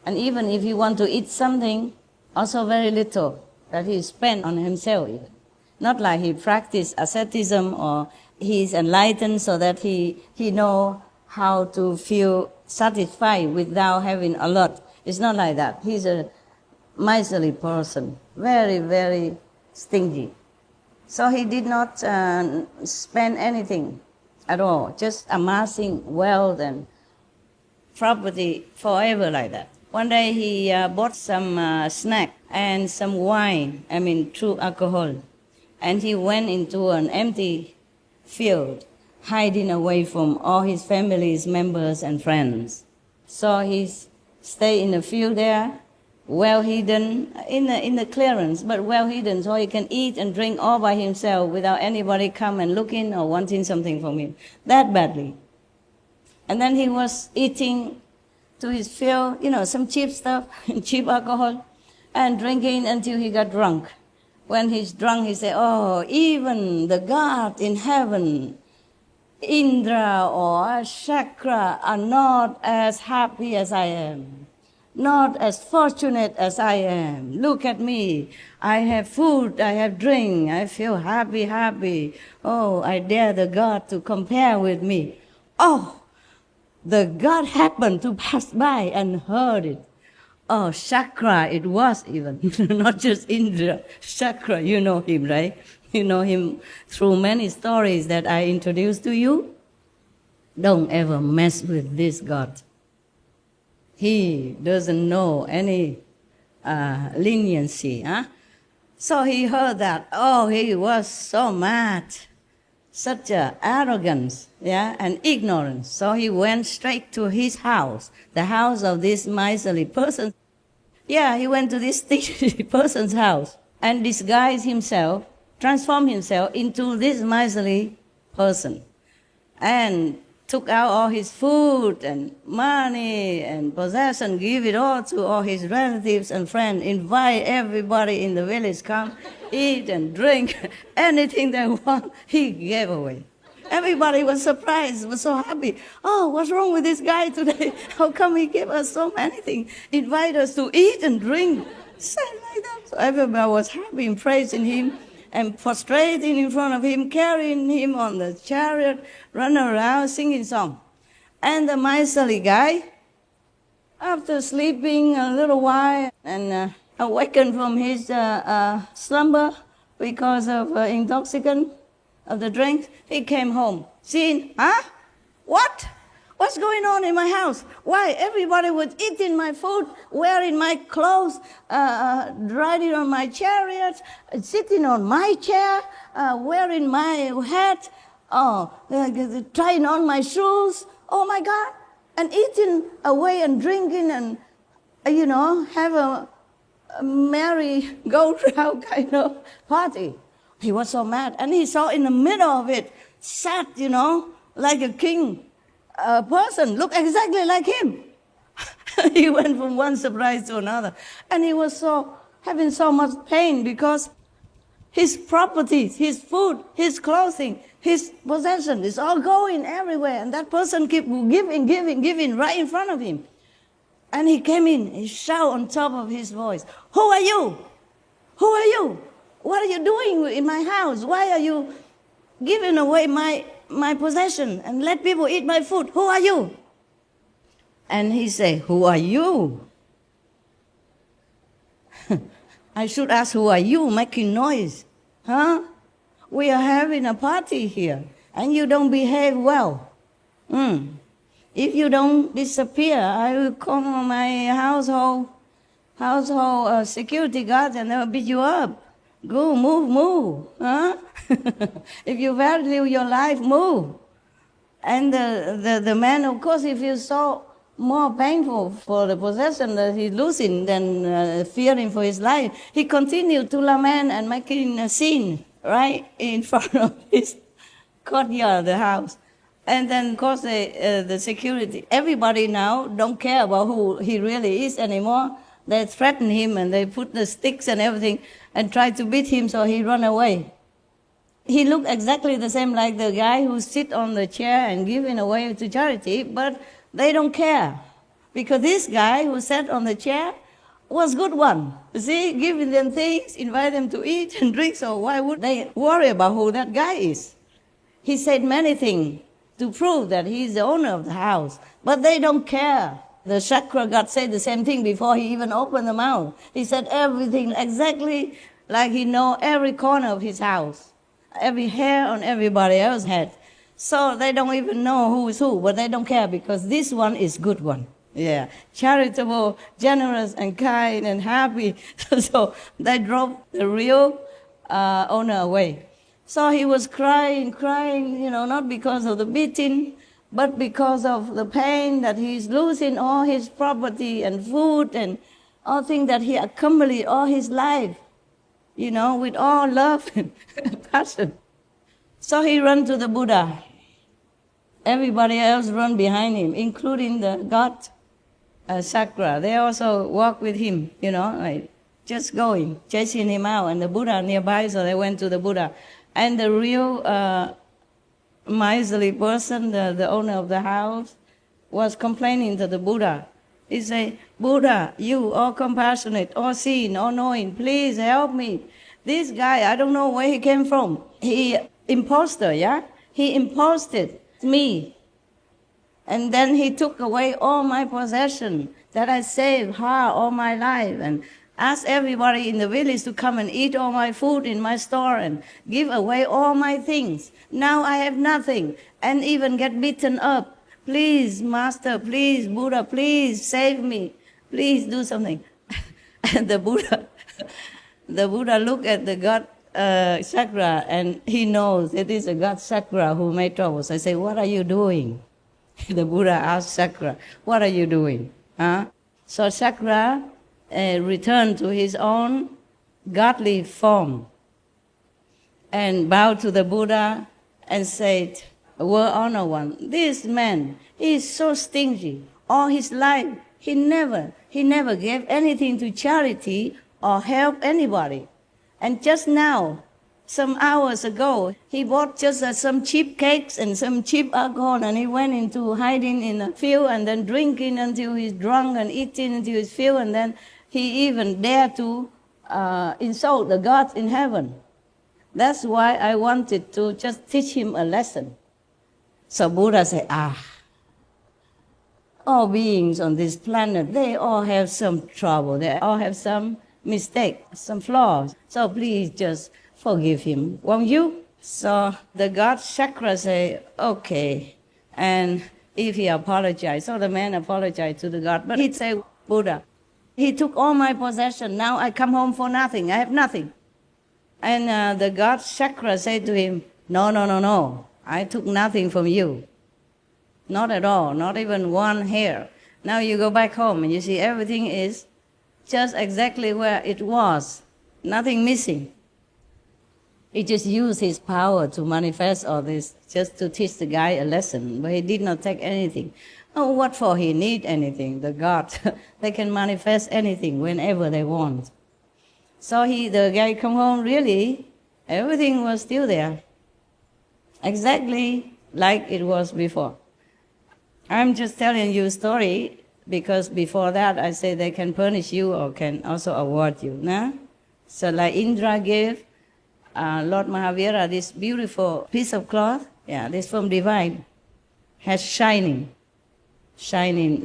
And even if he wants to eat something, also very little that he spends on himself even. Not like he practices asceticism or he's enlightened so that he know how to feel satisfied without having a lot. It's not like that. He's a miserly person, very, very stingy. So he did not spend anything at all, just amassing wealth and property forever like that. One day he bought some snack and some wine, true alcohol, and he went into an empty field, hiding away from all his family's members and friends. So he stayed in the field there, well hidden, in the clearance, but well hidden, so he can eat and drink all by himself without anybody come and looking or wanting something from him, that badly. And then he was eating to his fill, some cheap stuff, cheap alcohol, and drinking until he got drunk. When he's drunk, he said, oh, even the God in heaven, Indra or Chakra, are not as happy as I am, not as fortunate as I am. Look at me. I have food, I have drink, I feel happy. Oh, I dare the God to compare with me. Oh, the God happened to pass by and heard it. Oh, Chakra it was even, not just Indra. Chakra, you know him, right? You know him through many stories that I introduced to you. Don't ever mess with this God. He doesn't know any leniency. So he heard that. Oh, he was so mad. Such arrogance, and ignorance. So he went straight to his house, the house of this miserly person. He went to this stingy person's house and disguised himself, transformed himself into this miserly person, and took out all his food and money and possession, give it all to all his relatives and friends, invite everybody in the village, come eat and drink, anything they want, he gave away. Everybody was surprised, was so happy. Oh, what's wrong with this guy today? How come he gave us so many things? Invite us to eat and drink. Said like that. So everybody was happy and praising him and prostrating in front of him, carrying him on the chariot, running around, singing song. And the miserly guy, after sleeping a little while and awakened from his slumber because of intoxicant of the drink, he came home. Seen, What? What's going on in my house? Why? Everybody was eating my food, wearing my clothes, riding on my chariot, sitting on my chair, wearing my hat, trying on my shoes. Oh my God. And eating away and drinking and, have a merry-go-round kind of party. He was so mad. And he saw in the middle of it, sat, like a king. A person looked exactly like him. He went from one surprise to another. And he was having so much pain because his properties, his food, his clothing, his possession is all going everywhere. And that person kept giving right in front of him. And he came in, he shouted on top of his voice, "Who are you? Who are you? What are you doing in my house? Why are you giving away my possession and let people eat my food? Who are you?" And he said, "Who are you?" I should ask, who are you making noise? Huh? We are having a party here, and you don't behave well. If you don't disappear, I will call my household security guards and they will beat you up. Go, move, huh? If you value your life, move. And the man, of course, he feels so more painful for the possession that he's losing than fearing for his life. He continued to lament and making a scene right in front of his courtyard, the house. And then, of course, the security, everybody now don't care about who he really is anymore. They threaten him and they put the sticks and everything and try to beat him so he run away. He looked exactly the same like the guy who sit on the chair and giving away to charity, but they don't care. Because this guy who sat on the chair was good one. You see, giving them things, invite them to eat and drink, so why would they worry about who that guy is? He said many things to prove that he's the owner of the house, but they don't care. The chakra god said the same thing before he even opened the mouth. He said everything exactly like he know every corner of his house, every hair on everybody else's head. So they don't even know who is who, but they don't care because this one is good one. Yeah, charitable, generous, and kind, and happy. So they drove the real owner away. So he was crying, not because of the beating, but because of the pain that he's losing all his property and food and all things that he accumulated all his life, with all love and passion. So he ran to the Buddha. Everybody else ran behind him, including the god Sakra. They also walked with him, just going, chasing him out. And the Buddha nearby, so they went to the Buddha. And the real miserly person, the owner of the house, was complaining to the Buddha. He said, "Buddha, you all compassionate, all seeing, all knowing, please help me. This guy, I don't know where he came from. He impostor, yeah? He imposted me. And then he took away all my possession that I saved hard all my life and asked everybody in the village to come and eat all my food in my store and give away all my things. Now I have nothing and even get beaten up. Please, Master, please, Buddha, please save me. Please do something." And the Buddha looked at the god Sakra and he knows it is a god Sakra who made troubles. I say, "What are you doing?" The Buddha asked Sakra, "What are you doing?" So Sakra returned to his own godly form and bowed to the Buddha and said, "World Honor One, this man is so stingy. All his life, he never gave anything to charity or help anybody. And just now, some hours ago, he bought just some cheap cakes and some cheap alcohol, and he went into hiding in a field and then drinking until he's drunk and eating until he's filled, and then he even dared to insult the gods in heaven. That's why I wanted to just teach him a lesson." So Buddha said, all beings on this planet, they all have some trouble. They all have some mistake, some flaws. So please just forgive him, won't you? So the god Chakra say, "Okay." And if he apologized. So the man apologized to the God. But he'd say, Buddha, he took all my possession. Now I come home for nothing. I have nothing. And the God Chakra said to him, no, no, no, no. I took nothing from you. Not at all, not even one hair. Now you go back home and you see everything is just exactly where it was. Nothing missing. He just used his power to manifest all this, just to teach the guy a lesson, but he did not take anything. Oh, what for he need anything? The God, they can manifest anything whenever they want. So the guy come home, really, everything was still there, exactly like it was before. I'm just telling you a story because before that I say they can punish you or can also award you. Nah? So like Indra gave Lord Mahavira this beautiful piece of cloth. Yeah, this from divine, has shining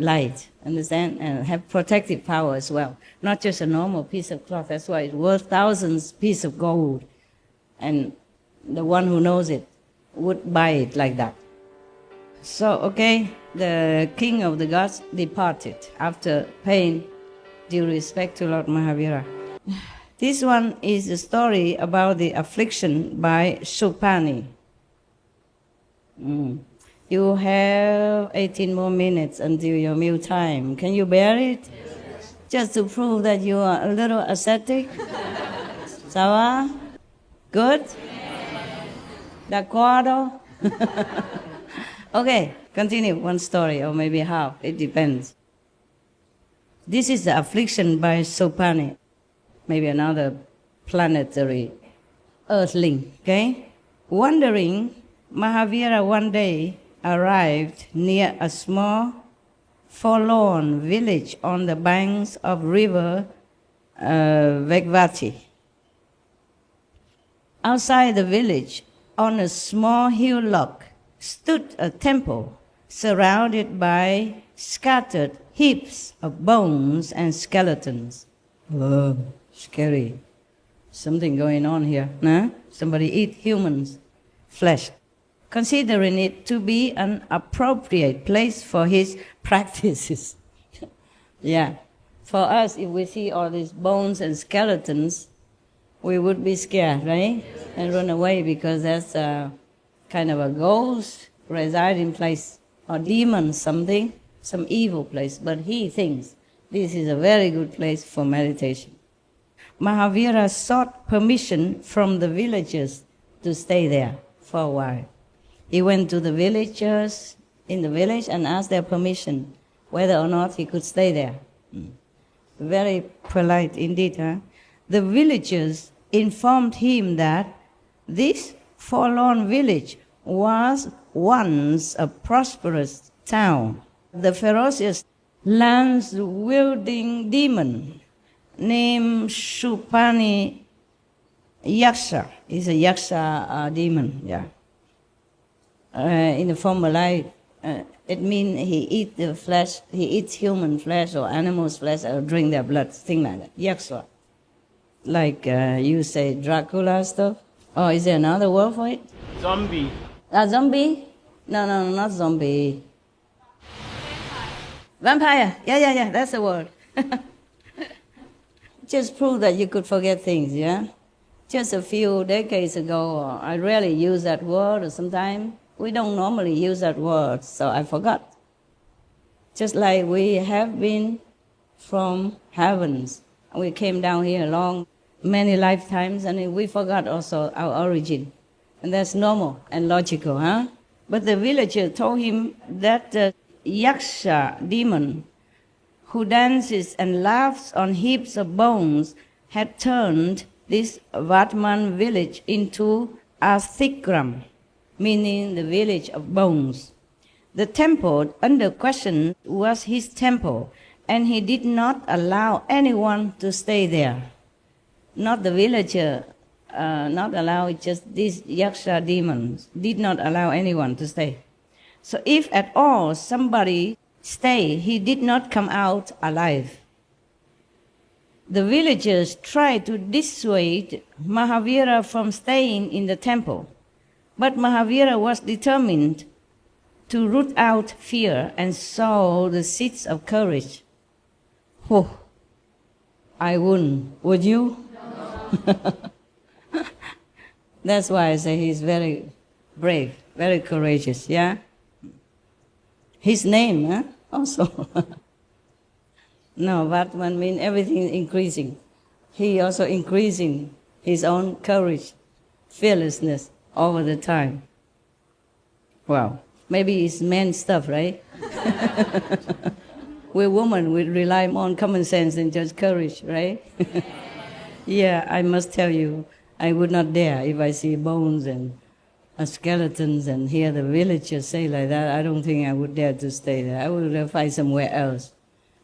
light, understand? And have protective power as well. Not just a normal piece of cloth, that's why it's worth thousands pieces of gold. And the one who knows it would buy it like that. So, okay, the king of the gods departed after paying due respect to Lord Mahavira. This one is a story about the affliction by Supani. You have 18 more minutes until your meal time. Can you bear it? Yes. Just to prove that you are a little ascetic? Sawa? Good? De acuerdo? Okay, continue one story or maybe half, it depends. This is the affliction by Supani, maybe another planetary earthling, okay? Wandering, Mahavira one day arrived near a small, forlorn village on the banks of river Vegvati. Outside the village, on a small hillock, stood a temple surrounded by scattered heaps of bones and skeletons. Whoa, scary. Something going on here, nah? Somebody eat humans' flesh, considering it to be an appropriate place for his practices. Yeah. For us, if we see all these bones and skeletons, we would be scared, right? And run away because that's kind of a ghost residing place or demon something, some evil place. But he thinks this is a very good place for meditation. Mahavira sought permission from the villagers to stay there for a while. He went to the villagers in the village and asked their permission whether or not he could stay there. Very polite indeed, huh? The villagers informed him that this forlorn village was once a prosperous town. The ferocious lance-wielding demon named Supani Yaksha is a Yaksha demon, yeah. In the former life, it means he eats the flesh, he eats human flesh or animal's flesh or drink their blood, thing like that. Yaksha. Like you say Dracula stuff. Oh, is there another word for it? Zombie. Zombie? No, not zombie. Vampire. Yeah, that's the word. Just prove that you could forget things, yeah? Just a few decades ago, I rarely use that word, or sometimes we don't normally use that word, so I forgot. Just like we have been from heavens, we came down here along many lifetimes, and we forgot also our origin. And that's normal and logical, huh? But the villager told him that the Yaksha demon, who dances and laughs on heaps of bones, had turned this Vatman village into Athigram, meaning the village of bones. The temple under question was his temple, and he did not allow anyone to stay there. Not the villager, not allow, just these Yaksha demons did not allow anyone to stay. So if at all somebody stayed, he did not come out alive. The villagers tried to dissuade Mahavira from staying in the temple, but Mahavira was determined to root out fear and sow the seeds of courage. Oh, I wouldn't. Would you? No. That's why I say he's very brave, very courageous, yeah? His name, huh? Also. No, but one means everything is increasing. He also increasing his own courage, fearlessness over the time. Wow. Maybe it's man stuff, right? We're women, we rely more on common sense than just courage, right? Yeah, I must tell you, I would not dare if I see bones and skeletons and hear the villagers say like that. I don't think I would dare to stay there. I would find somewhere else,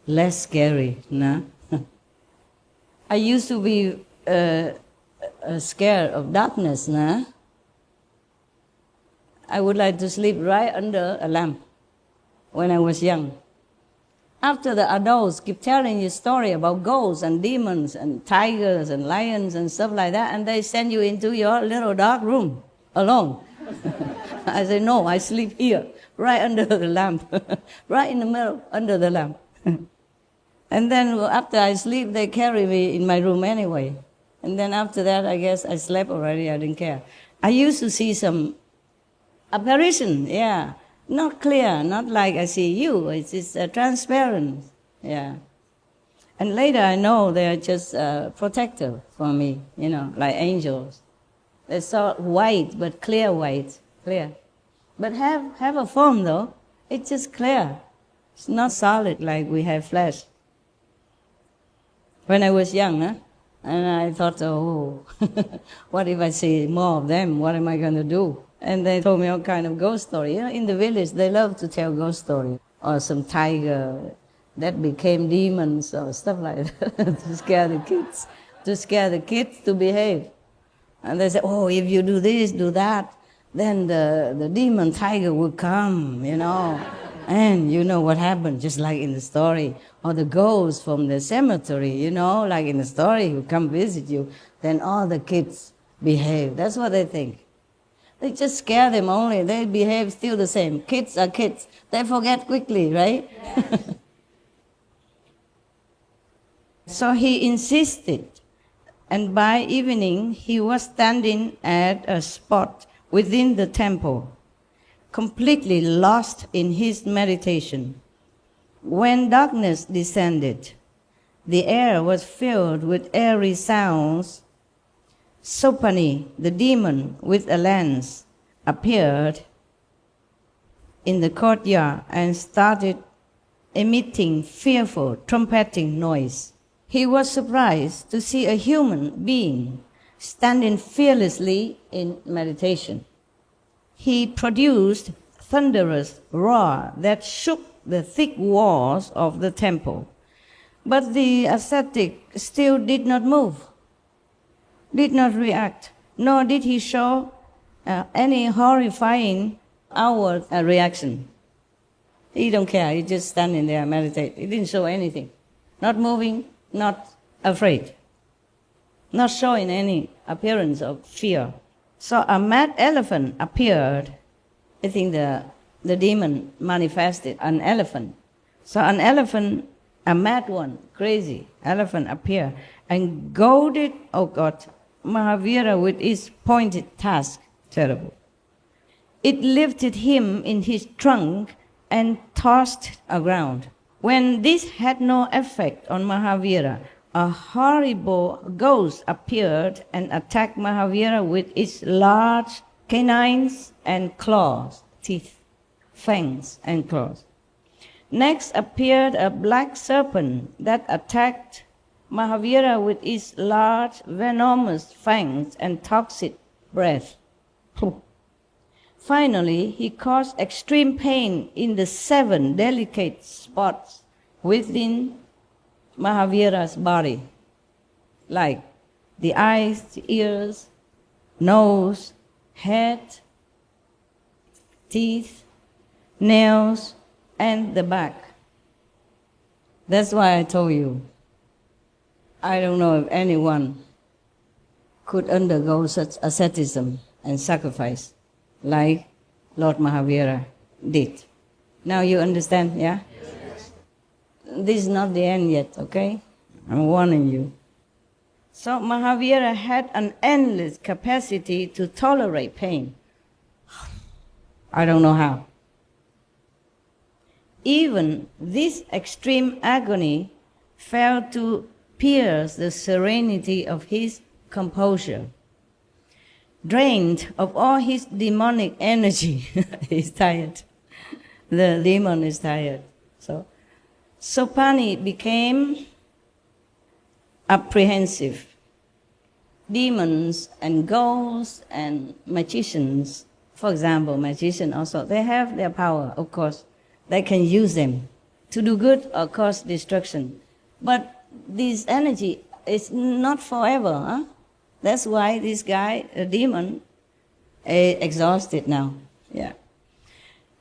less scary, no? I used to be scared of darkness, no? I would like to sleep right under a lamp when I was young. After the adults keep telling you story about ghosts and demons and tigers and lions and stuff like that, and they send you into your little dark room alone. I say, no, I sleep here, right under the lamp, right in the middle, under the lamp. And then after I sleep, they carry me in my room anyway. And then after that, I guess I slept already, I didn't care. I used to see some apparition, yeah. Not clear, not like I see you, it's transparent, yeah. And later I know they're just protective for me, you know, like angels. They're so white, but clear white, clear. But have a form though, it's just clear. It's not solid like we have flesh. When I was young, huh? And I thought, oh, what if I see more of them, what am I going to do? And they told me all kind of ghost story. You know, in the village, they love to tell ghost story. Or some tiger that became demons or stuff like that to scare the kids to behave. And they say, oh, if you do this, do that, then the demon tiger will come, you know. And you know what happened, just like in the story. Or the ghost from the cemetery, you know, like in the story, who come visit you. Then all the kids behave. That's what they think. They just scare them only. They behave still the same. Kids are kids. They forget quickly, right? Yes. So he insisted. And by evening, he was standing at a spot within the temple, completely lost in his meditation. When darkness descended, the air was filled with airy sounds. Sopani, the demon with a lance, appeared in the courtyard and started emitting fearful trumpeting noise. He was surprised to see a human being standing fearlessly in meditation. He produced thunderous roar that shook the thick walls of the temple. But the ascetic still did not move, did not react, nor did he show any horrifying outward reaction. He don't care, he just standing there and meditate. He didn't show anything, not moving, not afraid, not showing any appearance of fear. So a mad elephant appeared. I think the demon manifested an elephant. So an elephant, a mad one, crazy elephant appeared and goaded, oh God, Mahavira with its pointed tusk. Terrible. It lifted him in his trunk and tossed around. When this had no effect on Mahavira, a horrible ghost appeared and attacked Mahavira with its large canines and claws, teeth, fangs and claws. Next appeared a black serpent that attacked Mahavira with its large venomous fangs and toxic breath. Finally, he caused extreme pain in the 7 delicate spots within Mahavira's body, like the eyes, the ears, nose, head, teeth, nails, and the back. That's why I told you, I don't know if anyone could undergo such asceticism and sacrifice like Lord Mahavira. did. Now you understand, yeah? This is not the end yet, okay? I'm warning you. So Mahavira had an endless capacity to tolerate pain. I don't know how. Even this extreme agony failed to pierce the serenity of his composure. Drained of all his demonic energy, he's tired. The demon is tired. So Sopani became apprehensive. Demons and ghosts and magicians, for example, magicians also, they have their power, of course. They can use them to do good or cause destruction. But this energy is not forever. Huh? That's why this guy, a demon, is exhausted now. Yeah.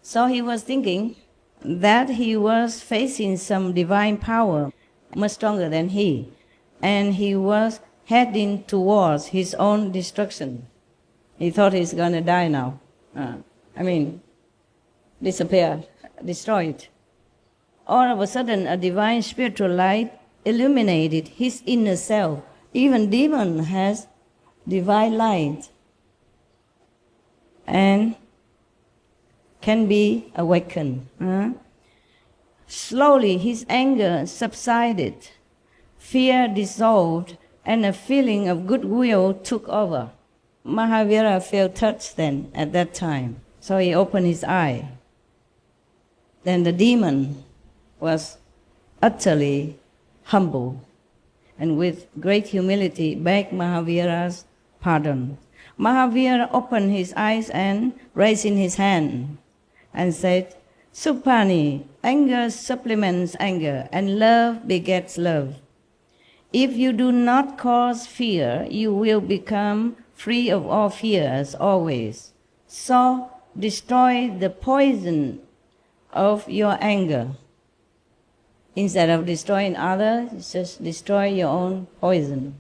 So he was thinking that he was facing some divine power much stronger than he. And he was heading towards his own destruction. He thought he's going to die now. Disappear, destroyed. All of a sudden, a divine spiritual light illuminated his inner self. Even demon has divine light and can be awakened. Slowly, his anger subsided, fear dissolved, and a feeling of goodwill took over. Mahavira felt touched then, at that time, so he opened his eye. Then the demon was utterly humble and with great humility begged Mahavira's pardon. Mahavira opened his eyes and raising his hand and said, Supani, anger supplements anger and love begets love. If you do not cause fear, you will become free of all fears always. So destroy the poison of your anger. Instead of destroying others, just destroy your own poison.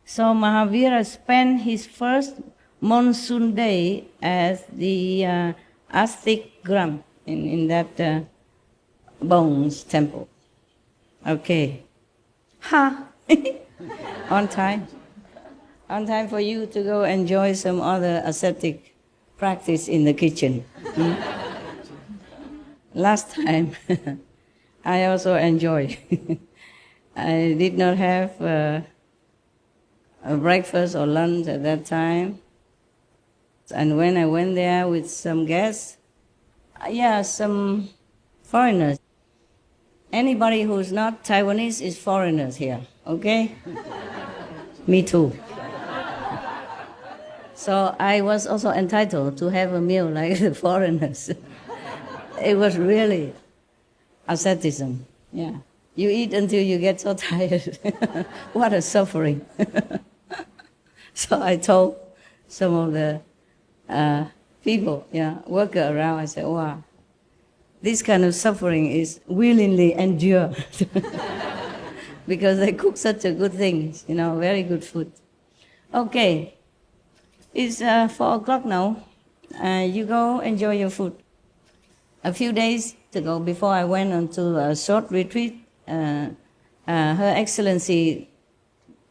So Mahavira spent his first monsoon day at the Astic Gram in that Bones temple. Okay. On time. On time for you to go enjoy some other ascetic practice in the kitchen. Last time, I also enjoyed. I did not have a breakfast or lunch at that time. And when I went there with some guests, some foreigners. Anybody who's not Taiwanese is foreigners here, okay? Me too. So I was also entitled to have a meal like the foreigners. It was really asceticism, yeah. You eat until you get so tired. What a suffering. So I told some of the people, worker around, I said, wow, this kind of suffering is willingly endured. Because they cook such a good things, very good food. Okay, it's 4 o'clock now. You go enjoy your food. A few days ago, before I went on to a short retreat, Her Excellency,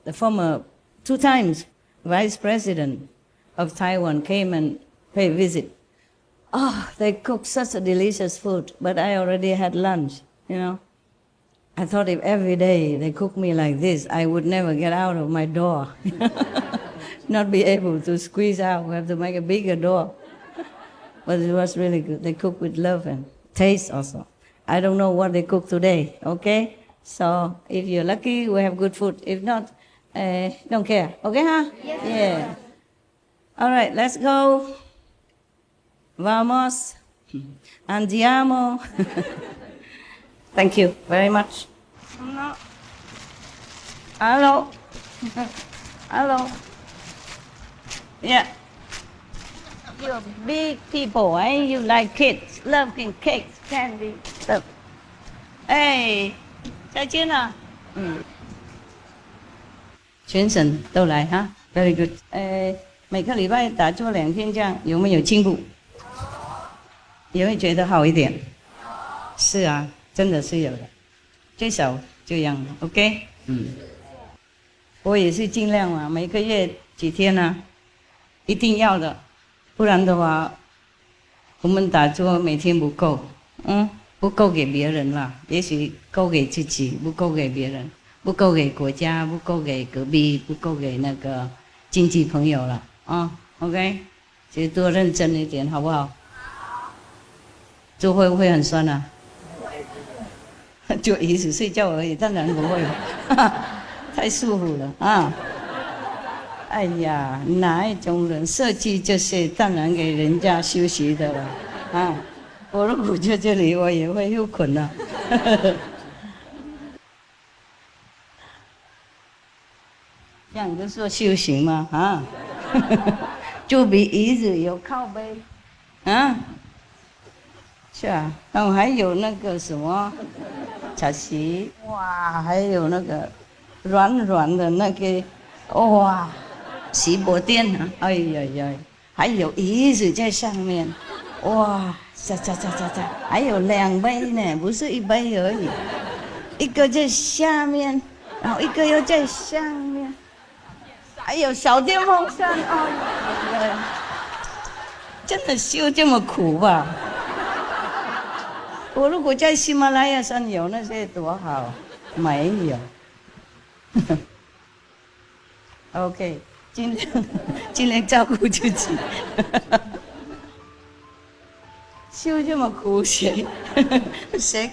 the former 2 times Vice President of Taiwan, came and paid a visit. Oh, they cooked such a delicious food, but I already had lunch, I thought if every day they cook me like this, I would never get out of my door. Not be able to squeeze out, we have to make a bigger door. But it was really good. They cook with love and taste also. I don't know what they cook today, okay? So if you're lucky, we have good food. If not, don't care. Okay, huh? Yes. Yeah. All right, let's go. Vamos. Andiamo. Thank you very much. No. Hello. Hello. Yeah. You're big people, eh? You like kids, loving cakes, candy, stuff. Hey, 再见了。全省都来哈 ，very good。每个礼拜打坐2天这样，有没有进步？也会觉得好一点。是啊，真的是有的，最少这样 ，OK， 我也是尽量嘛，每个月几天啊，一定要的，不然的话，我们打坐每天不够，不够给别人了，也许够给自己，不够给别人，不够给国家，不够给隔壁，不够给那个亲戚朋友了，OK， 所以多认真一点，好不好？做会不会很酸啊？就一直睡觉而已，当然不会了，太舒服了啊！哎呀，哪一种人设计这些，当然给人家休息的了啊！我如果在这里，我也会又困了。这样就说修行嘛啊！就比椅子有靠背啊。是啊，然后还有那个什么茶席，哇，还有那个软软的那个，哇，锡箔垫啊，哎呀呀，还有椅子在上面，哇，还有2杯呢，不是1杯而已，一个在下面，然后一个又在上面，还有小电风扇，哎呀，真的修这么苦吧？我如果在喜马拉雅山有那些多好，没有。OK， 尽量照顾自己。修这么苦，谁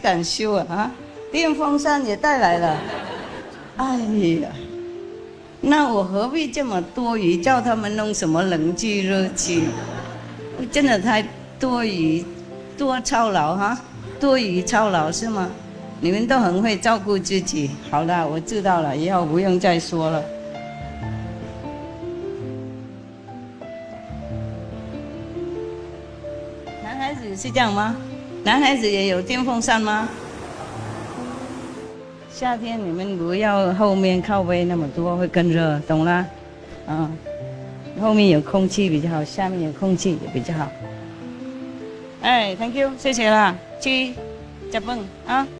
敢修啊？电风扇也带来了，哎呀，那我何必这么多余，叫他们弄什么冷气、热气？真的太多余，多操劳哈。多余操劳是吗？你们都很会照顾自己。好了，我知道了，以后不用再说了。男孩子是这样吗？男孩子也有电风扇吗？夏天你们不要后面靠背那么多，会更热，懂了？后面有空气比较好，下面有空气也比较好。哎 ，Thank you， 谢谢啦。去，吃饭啊。